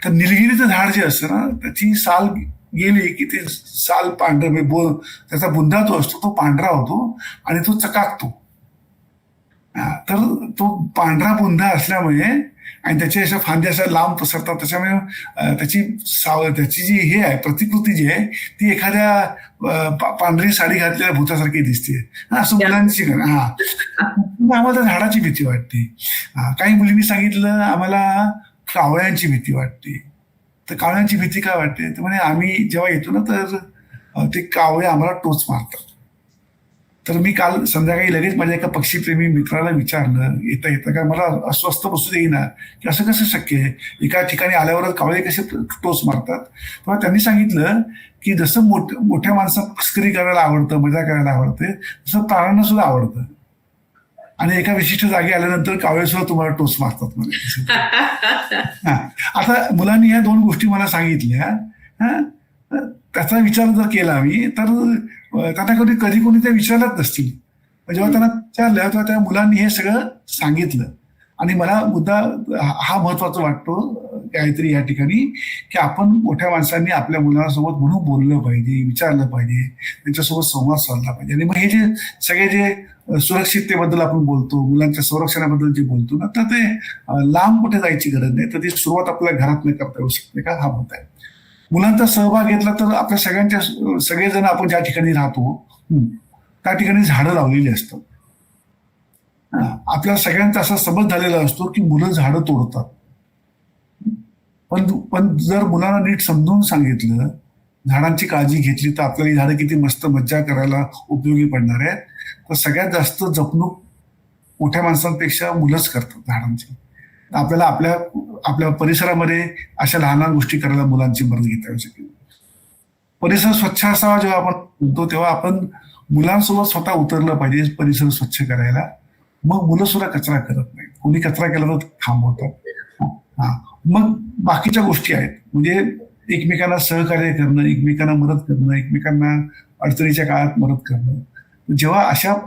तर निलगिरीचं झाड जे असतं ना त्याची साल गेली की ते साल पांढरं त्याचा बुंदा जो असतो तो पांढरा होतो आणि तो चकाकतो. तर तो पांढरा बुंदा असल्यामुळे आणि त्याच्या अशा फांद्या अशा लांब पसरतात त्याच्यामुळे त्याची जी हे आहे प्रतिकृती जी आहे ती एखाद्या पांढरी साडी घातलेल्या भूतासारखी दिसते. असं मुलांची आम्हाला झाडाची भीती वाटते. काही मुलींनी सांगितलं आम्हाला कावळ्यांची भीती वाटते. तर कावळ्यांची भीती काय वाटते तर म्हणजे आम्ही जेव्हा येतो ना तर ते कावळे आम्हाला टोच मारतात. तर मी काल संध्याकाळी लगेच माझ्या एका पक्षीप्रेमी मित्राला विचारलं येता का मला अस्वस्थ बसू देईना की असं कसं शक्य आहे, एका ठिकाणी आल्यावरच कावळे कसे टोच मारतात. तेव्हा त्यांनी सांगितलं की जसं मोठ्या माणसात मस्करी करायला आवडतं, मजा करायला आवडते, तसं प्राण्यांना सुद्धा आवडतं. आणि एका विशिष्ट जागी आल्यानंतर कावळे सुद्धा तुम्हाला टोच मारतात म्हणजे. आता मुलांनी या 2 गोष्टी मला सांगितल्या. त्याचा विचार जर केला मी तर त्यांना कधी कोणी त्या विचारत नसतील. जेव्हा त्यांना विचारलं तेव्हा त्या मुलांनी हे सगळं सांगितलं. आणि मला मुद्दा हा महत्वाचा वाटतो गायत्री या ठिकाणी की आपण मोठ्या माणसांनी आपल्या मुलांसोबत म्हणून बोललं पाहिजे, विचारलं पाहिजे, त्यांच्यासोबत संवाद साधला पाहिजे. आणि मग हे जे सगळे जे सुरक्षिततेबद्दल आपण बोलतो, मुलांच्या संरक्षणाबद्दल जे बोलतो ना तर ते लांब कुठे जायची गरज नाही. तर ती सुरुवात आपल्या घरात नाही करता येऊ शकते का, हा मुद्दा आहे. मुलांचा सहभाग घेतला तर आपल्या सगळेजण आपण ज्या ठिकाणी राहतो त्या ठिकाणी झाडं लावलेली असतात. आपल्या सगळ्यांचा असा समज झालेला असतो की मुलं झाडं तोडतात. पण जर मुलांना नीट समजून सांगितलं, झाडांची काळजी घेतली तर आपल्याला ही झाडं किती मस्त मज्जा करायला उपयोगी पडणार आहेत. तर सगळ्यात जास्त जपणूक मोठ्या माणसांपेक्षा मुलंच करतात झाडांची. आपल्याला आपल्या परिसरामध्ये अशा लहान लहान गोष्टी करायला मुलांची मदत घेता येऊ शकेल. परिसर स्वच्छ असावा जेव्हा आपण म्हणतो तेव्हा आपण मुलांसोबत स्वतः उतरलं पाहिजे परिसर स्वच्छ करायला. मग मुलं सुद्धा कचरा करत नाहीत. कोणी कचरा केला तर थांबवतात. मग बाकीच्या गोष्टी आहेत म्हणजे एकमेकांना सहकार्य करणं, एकमेकांना मदत करणं, एकमेकांना अडचणीच्या काळात मदत करणं. जेव्हा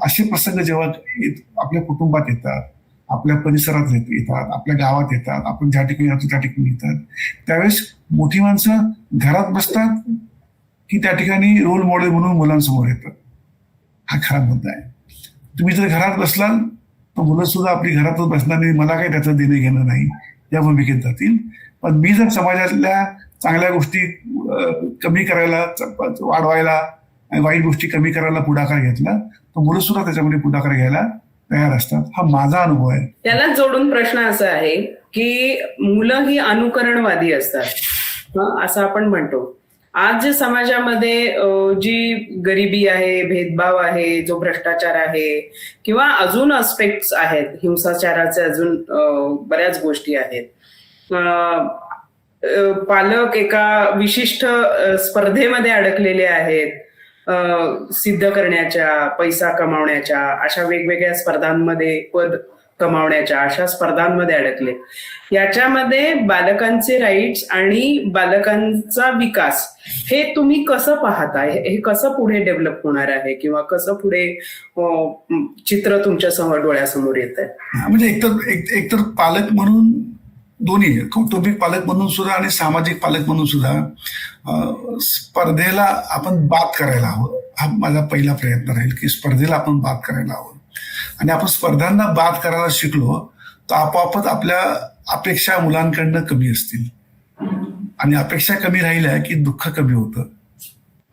असे प्रसंग जेव्हा आपल्या कुटुंबात येतात, आपल्या परिसरात येतात, आपल्या गावात येतात, आपण ज्या ठिकाणी राहतो त्या ठिकाणी येतात, त्यावेळेस मोठी माणसं घरात बसतात की त्या ठिकाणी रोल मॉडेल म्हणून मुलांसमोर येतात. हा खरा मुद्दा आहे. तुम्ही जर घरात बसलाल तर मुलं सुद्धा आपली घरातच बसणार नाही, मला काही त्याचं देणं घेणं नाही या भूमिकेत जातील. पण मी जर समाजातल्या चांगल्या गोष्टी कमी करायला, वाढवायला आणि वाईट गोष्टी कमी करायला पुढाकार घेतला तर मुलं सुद्धा त्याच्यामध्ये पुढाकार घ्यायला तयार असतात. हा माझा अनुभव आहे. त्याला जोडून प्रश्न असा आहे की मुलं ही अनुकरणवादी असतात, असं आपण म्हणतो. आज जे समाजामध्ये जी गरिबी आहे, भेदभाव आहे, जो भ्रष्टाचार आहे किंवा अजून अस्पेक्ट्स आहेत, हिंसाचाराचे अजून बऱ्याच गोष्टी आहेत. पालक एका विशिष्ट स्पर्धेमध्ये अडकलेले आहेत, सिद्ध करण्याच्या, पैसा कमावण्याच्या, अशा वेगवेगळ्या स्पर्धांमध्ये, पद कमावण्याच्या अशा स्पर्धांमध्ये अडकले. याच्यामध्ये बालकांचे राईट्स आणि बालकांचा विकास हे तुम्ही कसं पाहता? हे कसं पुढे डेव्हलप होणार आहे किंवा कसं पुढे चित्र तुमच्या समोर डोळ्यासमोर येत आहे? म्हणजे एकतर पालक म्हणून दोन्ही, कौटुंबिक पालक म्हणून सुद्धा आणि सामाजिक पालक म्हणून सुद्धा स्पर्धेला आपण बाद करायला हवं. हा माझा पहिला प्रयत्न राहील की स्पर्धेला आपण बाद करायला हवं. आणि आपण स्पर्धांना बाद करायला शिकलो तर आपोआपच आपल्या अपेक्षा मुलांकडनं कमी असतील आणि अपेक्षा कमी राहिल्या की दुःख कमी होतं.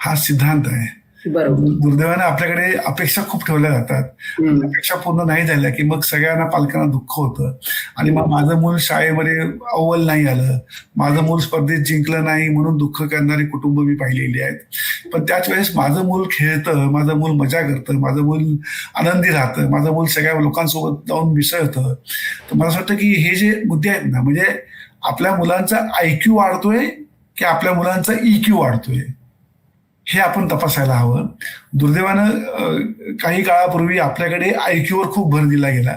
हा सिद्धांत आहे. बरोबर. दुर्दैवाने आपल्याकडे अपेक्षा खूप ठेवल्या जातात. अपेक्षा पूर्ण नाही झाल्या की मग सगळ्यांना, पालकांना दुःख होतं आणि मग माझं मूल शाळेमध्ये अव्वल नाही आलं, माझं मूल स्पर्धेत जिंकलं नाही म्हणून दुःख करणारी कुटुंब मी पाहिलेली आहेत. पण त्याच वेळेस माझं मूल खेळतं, माझं मूल मजा करतं, माझं मूल आनंदी राहतं, माझं मूल सगळ्या लोकांसोबत जाऊन मिसळतं. तर मला असं वाटतं की हे जे मुद्दे आहेत ना, म्हणजे आपल्या मुलांचा IQ वाढतोय की आपल्या मुलांचा EQ वाढतोय हे आपण तपासायला हवं. दुर्दैवानं काही काळापूर्वी आपल्याकडे IQ वर खूप भर दिला गेला.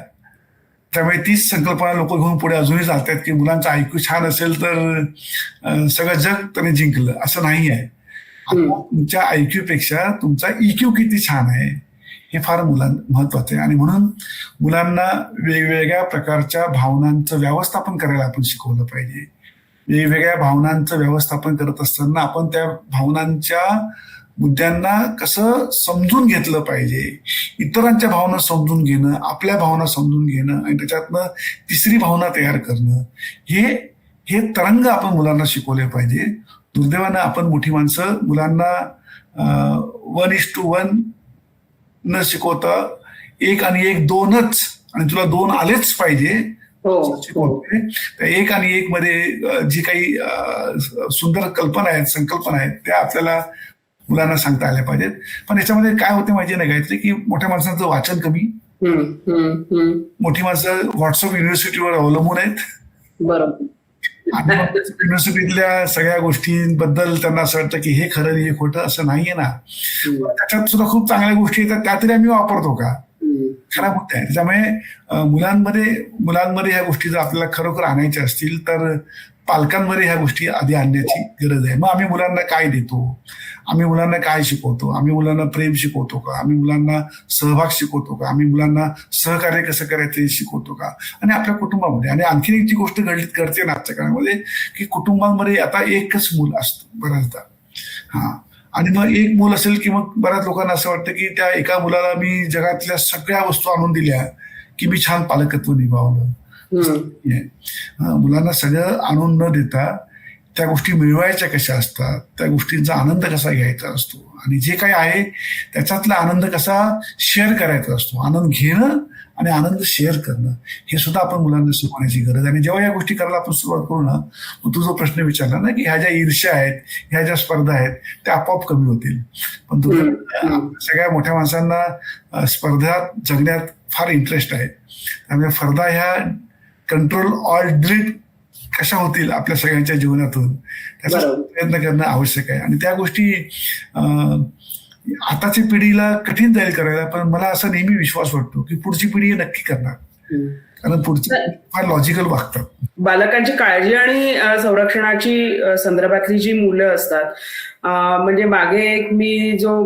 त्यामुळे तीच संकल्पना लोक घेऊन पुढे अजूनही चालतात की मुलांचा IQ छान असेल तर सगळं जग त्याने जिंकलं. असं नाही आहे. तुमच्या IQ पेक्षा तुमचा EQ किती छान आहे हे फार महत्वाचं आहे. आणि म्हणून मुलांना वेगवेगळ्या प्रकारच्या भावनांचं व्यवस्थापन करायला आपण शिकवलं पाहिजे. वेगवेगळ्या भावनांचं व्यवस्थापन करत असताना आपण त्या भावनांच्या मुद्द्यांना कसं समजून घेतलं पाहिजे, इतरांच्या भावना समजून घेणं, आपल्या भावना समजून घेणं आणि त्याच्यातनं तिसरी भावना तयार करणं, हे तरंग आपण मुलांना शिकवले पाहिजे. दुर्दैवानं आपण मोठी माणसं मुलांना 1:1 न शिकवता 1 आणि 1 2च आणि तुला 2 आलेच पाहिजे शिकवते. त्या 1 आणि 1 मध्ये जी काही सुंदर कल्पना आहेत, संकल्पना आहेत, त्या आपल्याला मुलांना सांगता आल्या पाहिजेत. पण याच्यामध्ये काय होते माहिती नाही गायत्री, की मोठ्या माणसांचं वाचन कमी, मोठी माणसं व्हॉट्सअप युनिव्हर्सिटीवर अवलंबून आहेत. बरोबर. आणि युनिव्हर्सिटीतल्या सगळ्या गोष्टींबद्दल त्यांना असं वाटतं की हे खरं हे खोटं असं नाहीये ना. त्याच्यात सुद्धा खूप चांगल्या गोष्टी येतात, त्या तरी आम्ही वापरतो का? खरा मुद्दा आहे. त्याच्यामुळे मुलांमध्ये ह्या गोष्टी जर आपल्याला खरोखर आणायच्या असतील तर पालकांमध्ये ह्या गोष्टी आधी आणण्याची गरज आहे. मग आम्ही मुलांना काय देतो, आम्ही मुलांना काय शिकवतो, आम्ही मुलांना प्रेम शिकवतो का, आम्ही मुलांना सहभाग शिकवतो का, आम्ही मुलांना सहकार्य कसं करायचं हे शिकवतो का. आणि आपल्या कुटुंबामध्ये, आणि आणखी एक जी गोष्ट घडते ना आजच्या काळामध्ये, की कुटुंबांमध्ये आता एकच मूल असतं बऱ्याचदा. आणि मग एक मूल असेल की मग बऱ्याच लोकांना असं वाटतं की त्या एका मुलाला मी जगातल्या सगळ्या वस्तू आणून दिल्या की मी छान पालकत्व निभावलं. मुलांना सगळं आणून न देता त्या गोष्टी मिळवायच्या कशा असतात, त्या गोष्टींचा आनंद कसा घ्यायचा असतो आणि जे काही आहे त्याच्यातला आनंद कसा शेअर करायचा असतो. आनंद घेणं आणि आनंद शेअर करणं हे सुद्धा आपण मुलांना शिकवण्याची गरज आहे. आणि जेव्हा या गोष्टी करायला आपण सुरुवात करू ना, मग तू जो प्रश्न विचारला ना की ह्या ज्या ईर्ष्या आहेत, ह्या ज्या स्पर्धा आहेत त्या आपोआप कमी होतील. पण सगळ्या मोठ्या माणसांना स्पर्धात जगण्यात फार इंटरेस्ट आहे. त्यामुळे स्पर्धा ह्या कंट्रोल ऑल डिलीट कशा होतील आपल्या सगळ्यांच्या जीवनातून त्याचा प्रयत्न करणं आवश्यक आहे. आणि त्या गोष्टी आताच्या पिढीला कठीण जाईल करायला, पण मला असा नेहमी विश्वास वाटतो की पुढची पिढी हे नक्की करणार, कारण पुढची फार लॉजिकल वागतात. बालकांची काळजी आणि संरक्षणाची संदर्भातली जी मुलं असतात, म्हणजे मागे मी जो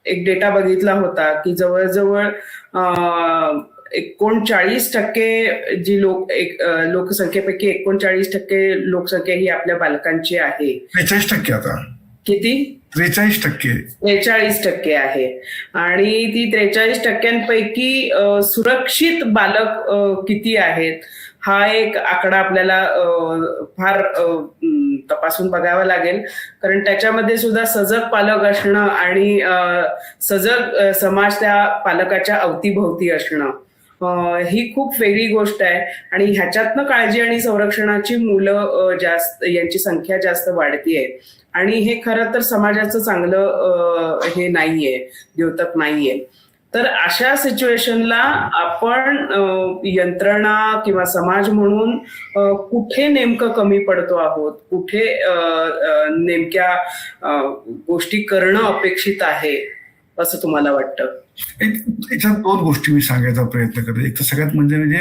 एक डेटा बघितला होता की जवळजवळ 39% जी लोकसंख्येपैकी 39% लोकसंख्या ही आपल्या बालकांची आहे. 43% आता. किती? 43%. 43% आहे. आणि ती 43%पैकी सुरक्षित बालक किती आहेत हा एक आकडा आपल्याला फार तपासून बघावा लागेल. कारण त्याच्यामध्ये सुद्धा सजग पालक असणं आणि सजग समाज त्या पालकाच्या अवतीभोवती असणं ही खूप वेगळी गोष्ट आहे. आणि ह्याच्यातनं काळजी आणि संरक्षणाची मुलं यांची संख्या जास्त वाढतीये. आणि हे खरं तर समाजाचं चांगलं हे नाहीये, द्योतक नाहीये. तर अशा सिच्युएशनला आपण यंत्रणा किंवा समाज म्हणून कुठे नेमकं कमी पडतो आहोत, कुठे नेमक्या गोष्टी करणं अपेक्षित आहे असं तुम्हाला वाटतं? याच्यात 2 गोष्टी मी सांगायचा प्रयत्न करतो. एक तर सगळ्यात म्हणजे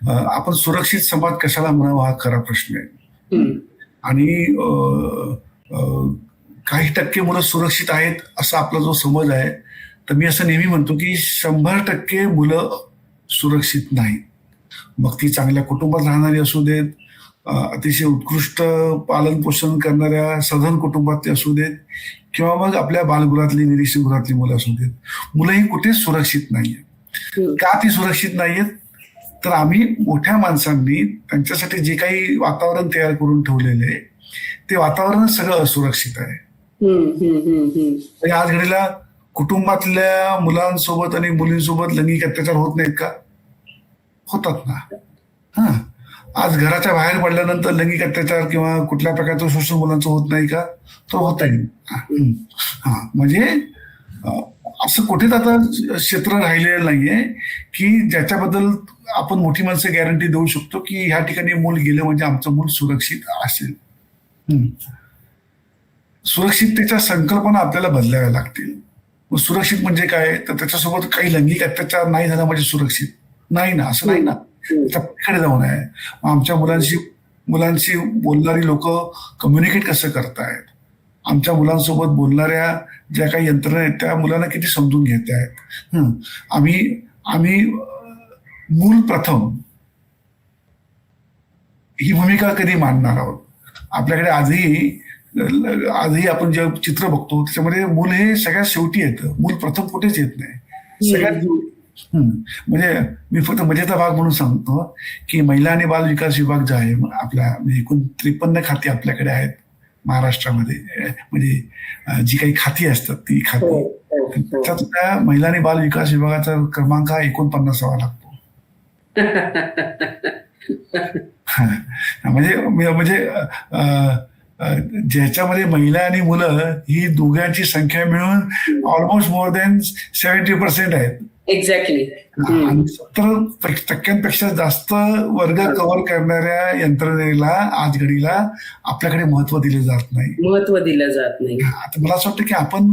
आपण सुरक्षित समाज कशाला म्हणावा हा खरा प्रश्न आहे. आणि काही टक्के मुलं सुरक्षित आहेत असा आपला जो समज आहे, तर मी असं नेहमी म्हणतो की 100% मुलं सुरक्षित नाहीत. मग ती चांगल्या कुटुंबात राहणारी असू देत, अतिशय उत्कृष्ट पालन पोषण करणाऱ्या सधन कुटुंबातली असू देत, किंवा मग आपल्या बालगृहातली निरीक्षणगृहातली मुलं असू देत, मुलं ही कुठेच सुरक्षित नाहीयेत. का ती सुरक्षित नाहीयेत? तर आम्ही मोठ्या माणसांनी त्यांच्यासाठी जे काही वातावरण तयार करून ठेवलेले आहे ते वातावरण सगळं असुरक्षित आहे. आज घडीला कुटुंबातल्या मुलांसोबत आणि मुलींसोबत लैंगिक अत्याचार होत नाहीत का? होतात ना. आज घराच्या बाहेर पडल्यानंतर लैंगिक अत्याचार किंवा कुठल्या प्रकारचं शोषण मुलांचं होत नाही का? तो होत आहे. म्हणजे असं कुठेच आता क्षेत्र राहिलेलं नाहीये की ज्याच्याबद्दल आपण मोठी माणसं गॅरंटी देऊ शकतो की ह्या ठिकाणी मूल गेलं म्हणजे आमचं मूल सुरक्षित असेल. सुरक्षिततेच्या संकल्पना आपल्याला बदलाव्या लागतील. मग सुरक्षित म्हणजे काय? तर त्याच्यासोबत काही लैंगिक अत्याचार नाही झाला म्हणजे सुरक्षित नाही ना, असं नाही ना. त्याच्या पलीकडे जाऊन आहे. आमच्या मुलांशी बोलणारी लोक कम्युनिकेट कसं करतायत, आमच्या मुलांसोबत बोलणाऱ्या ज्या काही यंत्रणा आहेत त्या मुलांना किती समजून घेत आहेत. आम्ही मूल प्रथम ही भूमिका कधी मांडणार आहोत? आपल्याकडे आजही आपण जे चित्र बघतो त्याच्यामध्ये मूल हे सगळ्यात शेवटी येतं. मूल प्रथम कुठेच येत नाही, सगळ्यात म्हणजे मी फक्त मजेचा भाग म्हणून सांगतो की महिला आणि बाल विकास विभाग जो आहे आपल्या एकूण 53 खाती आपल्याकडे आहेत महाराष्ट्रामध्ये. म्हणजे जी काही खाती असतात ती खाती, त्याच्यातल्या महिला आणि बाल विकास विभागाचा क्रमांक हा 49वा लागतो. म्हणजे ज्याच्यामध्ये महिला आणि मुलं ही दोघांची संख्या मिळून ऑलमोस्ट मोर दॅन 70% आहेत. एक्झॅक्टली. आणि 70% जास्त वर्ग कव्हर करणाऱ्या यंत्रणेला आज घडीला आपल्याकडे महत्व दिले जात नाही. आता मला असं वाटतं की आपण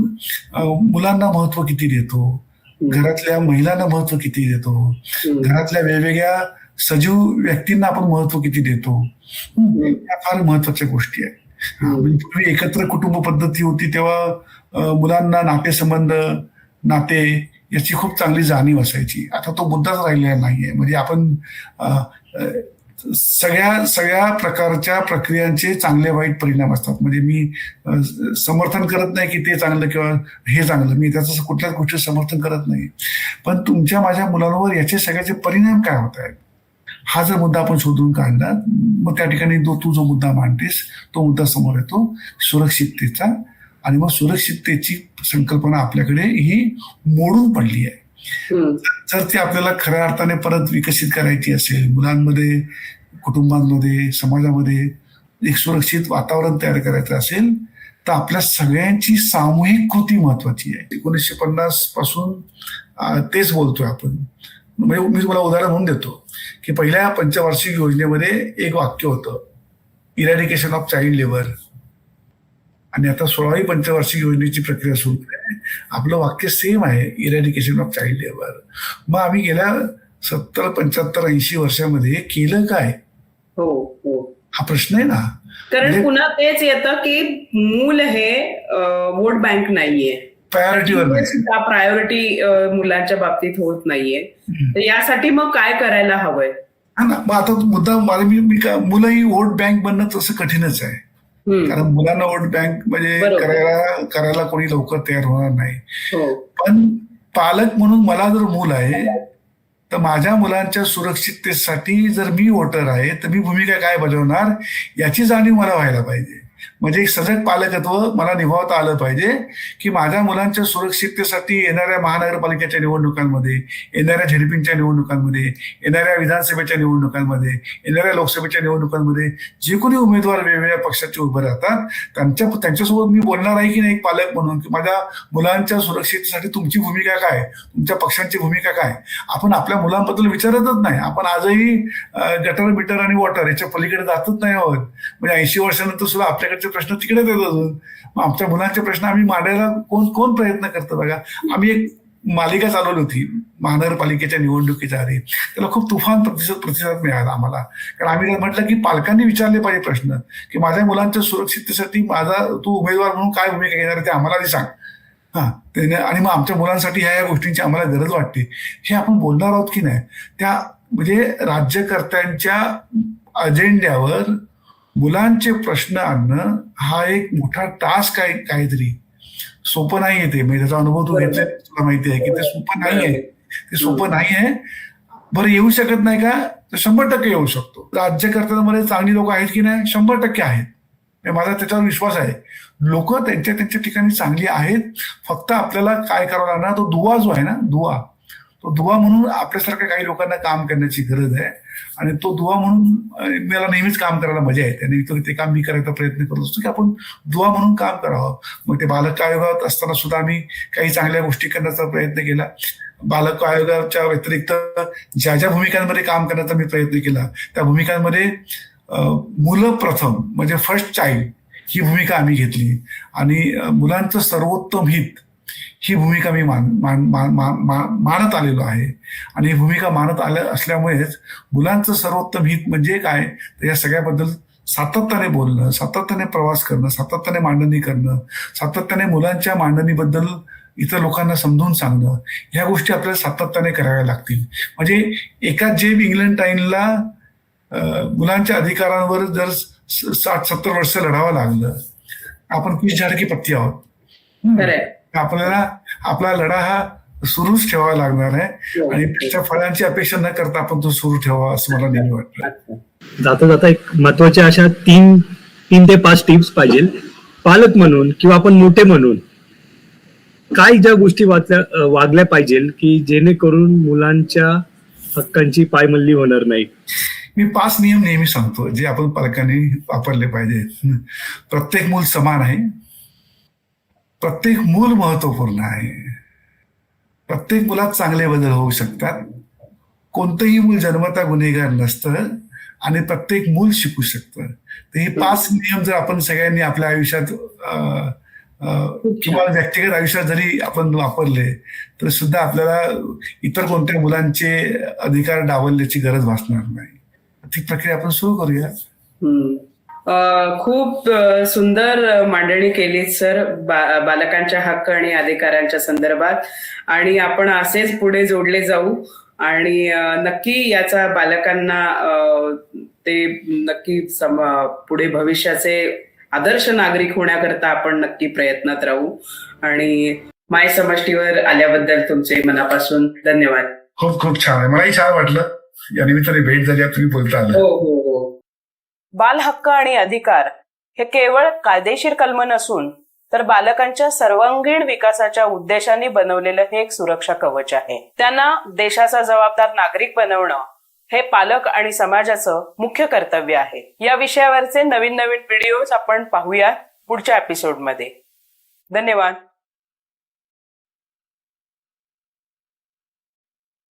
मुलांना महत्व किती देतो, घरातल्या महिलांना महत्व किती देतो, घरातल्या वेगवेगळ्या सजीव व्यक्तींना आपण महत्व किती देतो, या फार महत्वाच्या गोष्टी आहेत. पूर्वी एकत्र कुटुंब पद्धती होती तेव्हा मुलांना नातेसंबंध नाते याची खूप चांगली जाणीव असायची. आता तो मुद्दाच राहिलेला नाहीये. म्हणजे आपण सगळ्या प्रकारच्या प्रक्रियांचे चांगले वाईट परिणाम असतात. म्हणजे मी समर्थन करत नाही की ते चांगलं किंवा हे चांगलं, मी त्याचं कुठल्याच गोष्टी समर्थन करत नाही. पण तुमच्या माझ्या मुलांवर याचे सगळ्याचे परिणाम काय होत आहेत हा जर मुद्दा आपण शोधून काढला, मग त्या ठिकाणी तू जो मुद्दा मांडतेस तो मुद्दा समोर येतो सुरक्षिततेचा. आणि मग सुरक्षिततेची संकल्पना आपल्याकडे ही मोडून पडली आहे. जर ती आपल्याला खऱ्या अर्थाने परत विकसित करायची असेल, मुलांमध्ये, कुटुंबांमध्ये, समाजामध्ये एक सुरक्षित वातावरण तयार करायचं असेल, तर आपल्या सगळ्यांची सामूहिक कृती महत्वाची आहे. 1950 पासून तेच बोलतोय आपण. म्हणजे मी तुम्हाला उदाहरण म्हणून देतो की पहिल्या पंचवार्षिक योजनेमध्ये एक वाक्य होतं, इरॅडिकेशन ऑफ चाइल्ड लेबर. आणि आता 16वी पंचवार्षिक योजनेची प्रक्रिया सुरू आहे, आपलं वाक्य सेम आहे, इरॅडिकेशन ऑफ चाइल्ड लेबर. मग आम्ही गेल्या 70, 75, 80 वर्षामध्ये केलं काय? हा प्रश्न आहे ना. कारण पुन्हा तेच येतं की मूल हे वोट बँक नाहीये. प्रायोरिटीवर नाही. प्रायोरिटी मुलांच्या बाबतीत होत नाहीये. तर यासाठी मग काय करायला हवंय? हा ना, मग आता मुद्दा मला मुलं ही वोट बँक बनणं तसं कठीणच आहे. कारण मुलांना वोट बँक म्हणजे करायला कोणी लवकर तयार होणार नाही. पण पालक म्हणून मला जर मूल आहे तर माझ्या मुलांच्या सुरक्षिततेसाठी जर मी वोटर आहे तर मी भूमिका काय बजावणार याची जाणीव मला व्हायला पाहिजे. म्हणजे एक सजग पालकत्व मला निभावता आलं पाहिजे की माझ्या मुलांच्या सुरक्षिततेसाठी येणाऱ्या महानगरपालिकेच्या निवडणुकांमध्ये, येणाऱ्या झेडपीच्या निवडणुकांमध्ये, येणाऱ्या विधानसभेच्या निवडणुकांमध्ये, येणाऱ्या लोकसभेच्या निवडणुकांमध्ये जे कोणी उमेदवार वेगवेगळ्या पक्षाचे उभे राहतात त्यांच्यासोबत मी बोलणार आहे की नाही एक पालक म्हणून की माझ्या मुलांच्या सुरक्षिततेसाठी तुमची भूमिका काय, तुमच्या पक्षांची भूमिका काय. आपण आपल्या मुलांबद्दल विचारतच नाही. आपण आजही गटर बिटर आणि वॉटर याच्या पलीकडे जातच नाही आहोत. म्हणजे 80 वर्षानंतर सुद्धा आपल्याकडचे प्रश्न तिकडेच येत अजून. मग आमच्या मुलांचे प्रश्न आम्ही मांडायला कोण प्रयत्न करतं बघा. आम्ही एक मालिका चालवली होती महानगरपालिकेच्या निवडणुकीच्या आधी. त्याला खूप तुफान प्रतिसाद मिळाला आम्हाला. कारण आम्ही म्हटलं की पालकांनी विचारले पाहिजे प्रश्न की माझ्या मुलांच्या सुरक्षिततेसाठी तू उमेदवार म्हणून काय भूमिका घेणार ते आम्हाला आधी सांग. आणि मग आमच्या मुलांसाठी ह्या गोष्टींची आम्हाला गरज वाटते हे आपण बोलणार आहोत की नाही. त्या म्हणजे राज्यकर्त्यांच्या अजेंड्यावर मुलांचे प्रश्न आणणं हा एक मोठा टास्क आहे. काहीतरी सोपं नाही आहे ते. म्हणजे त्याचा अनुभव तू घेतलाय, तुला माहिती आहे की ते सोपं नाही आहे. ते सोपं नाही आहे. बरं येऊ शकत नाही का? तर 100% येऊ शकतो. राज्यकर्त्यांमध्ये चांगली लोक आहेत की नाही? 100% आहेत. माझा त्याच्यावर विश्वास आहे. लोक त्यांच्या ठिकाणी चांगली आहेत. फक्त आपल्याला काय करावं लागणार, तो दुवा जो आहे ना, तो दुवा म्हणून आपल्यासारख्या काही लोकांना काम करण्याची गरज आहे. आणि तो दुवा म्हणून मला नेहमीच काम करायला मजा येते. आणि ते काम मी करायचा प्रयत्न करत असतो की आपण दुवा म्हणून काम करावं. मग ते बालक आयोगात असताना सुद्धा आम्ही काही चांगल्या गोष्टी करण्याचा प्रयत्न केला. बालक आयोगाच्या व्यतिरिक्त ज्या भूमिकांमध्ये काम करण्याचा मी प्रयत्न केला त्या भूमिकांमध्ये मुलं प्रथम म्हणजे फर्स्ट चाइल्ड ही भूमिका आम्ही घेतली. आणि मुलांचं सर्वोत्तम हित ही भूमिका मी मानत आलेलो आहे. आणि ही भूमिका मानत असल्यामुळेच मुलांचं सर्वोत्तम हित म्हणजे काय तर या सगळ्याबद्दल सातत्याने बोलणं, सातत्याने प्रवास करणं, सातत्याने मांडणी करणं, सातत्याने मुलांच्या मांडणीबद्दल इतर लोकांना समजून सांगणं, ह्या गोष्टी आपल्याला सातत्याने कराव्या लागतील. म्हणजे एका जेब इंग्लंटाईनला मुलांच्या अधिकारांवर जर 60-70 वर्ष लढावं लागलं, आपण किती झाड की पत्ती आहोत. आपल्याला आपला लढा हा सुरूच ठेवावा लागणार आहे. आणि त्याच्या फळांची अपेक्षा न करता आपण तो सुरू ठेवावा असं मला नेहमी वाटतं. जाता जाता एक महत्वाच्या अशा 3 ते 5 टिप्स पाहिजे पालक म्हणून किंवा आपण मोठे म्हणून काय ज्या गोष्टी वागल्या पाहिजे की जेणेकरून मुलांच्या हक्कांची पायमल्ली होणार नाही. मी 5 नियम नेहमी सांगतो जे आपण पालकांनी वापरले पाहिजे. प्रत्येक मूल समान आहे. प्रत्येक मूल महत्वपूर्ण आहे. प्रत्येक मुलात चांगले बदल होऊ शकतात. कोणतंही मूल जन्मता गुन्हेगार नसतं आणि प्रत्येक मूल शिकू शकतं. तर हे 5 नियम जर आपण सगळ्यांनी आपल्या आयुष्यात किंवा व्यक्तिगत आयुष्यात जरी आपण वापरले तर सुद्धा आपल्याला इतर कोणत्या मुलांचे अधिकार डावलण्याची गरज भासणार नाही. ती प्रक्रिया आपण सुरू करूया. खूप सुंदर मांडणी केली सर बालकांच्या हक्क आणि अधिकारांच्या संदर्भात. आणि आपण असेच पुढे जोडले जाऊ आणि नक्की याचा बालकांना ते नक्की पुढे भविष्याचे आदर्श नागरिक होण्याकरता आपण नक्की प्रयत्नात राहू. आणि माय समष्टीवर आल्याबद्दल तुमचे मनापासून धन्यवाद. खूप खूप छान आहे. मलाही छान वाटलं या निमित्ताने भेट झाली, तुम्ही बोलता आलं. हो. बाल हक्क आणि अधिकार हे केवळ कायदेशीर कलम नसून तर बालकांच्या सर्वांगीण विकासाच्या उद्देशाने बनवलेलं हे एक सुरक्षा कवच आहे. त्यांना देशाचा जबाबदार नागरिक बनवणं हे पालक आणि समाजाचं मुख्य कर्तव्य आहे. या विषयावरचे नवीन व्हिडिओज आपण पाहूया पुढच्या एपिसोडमध्ये. धन्यवाद.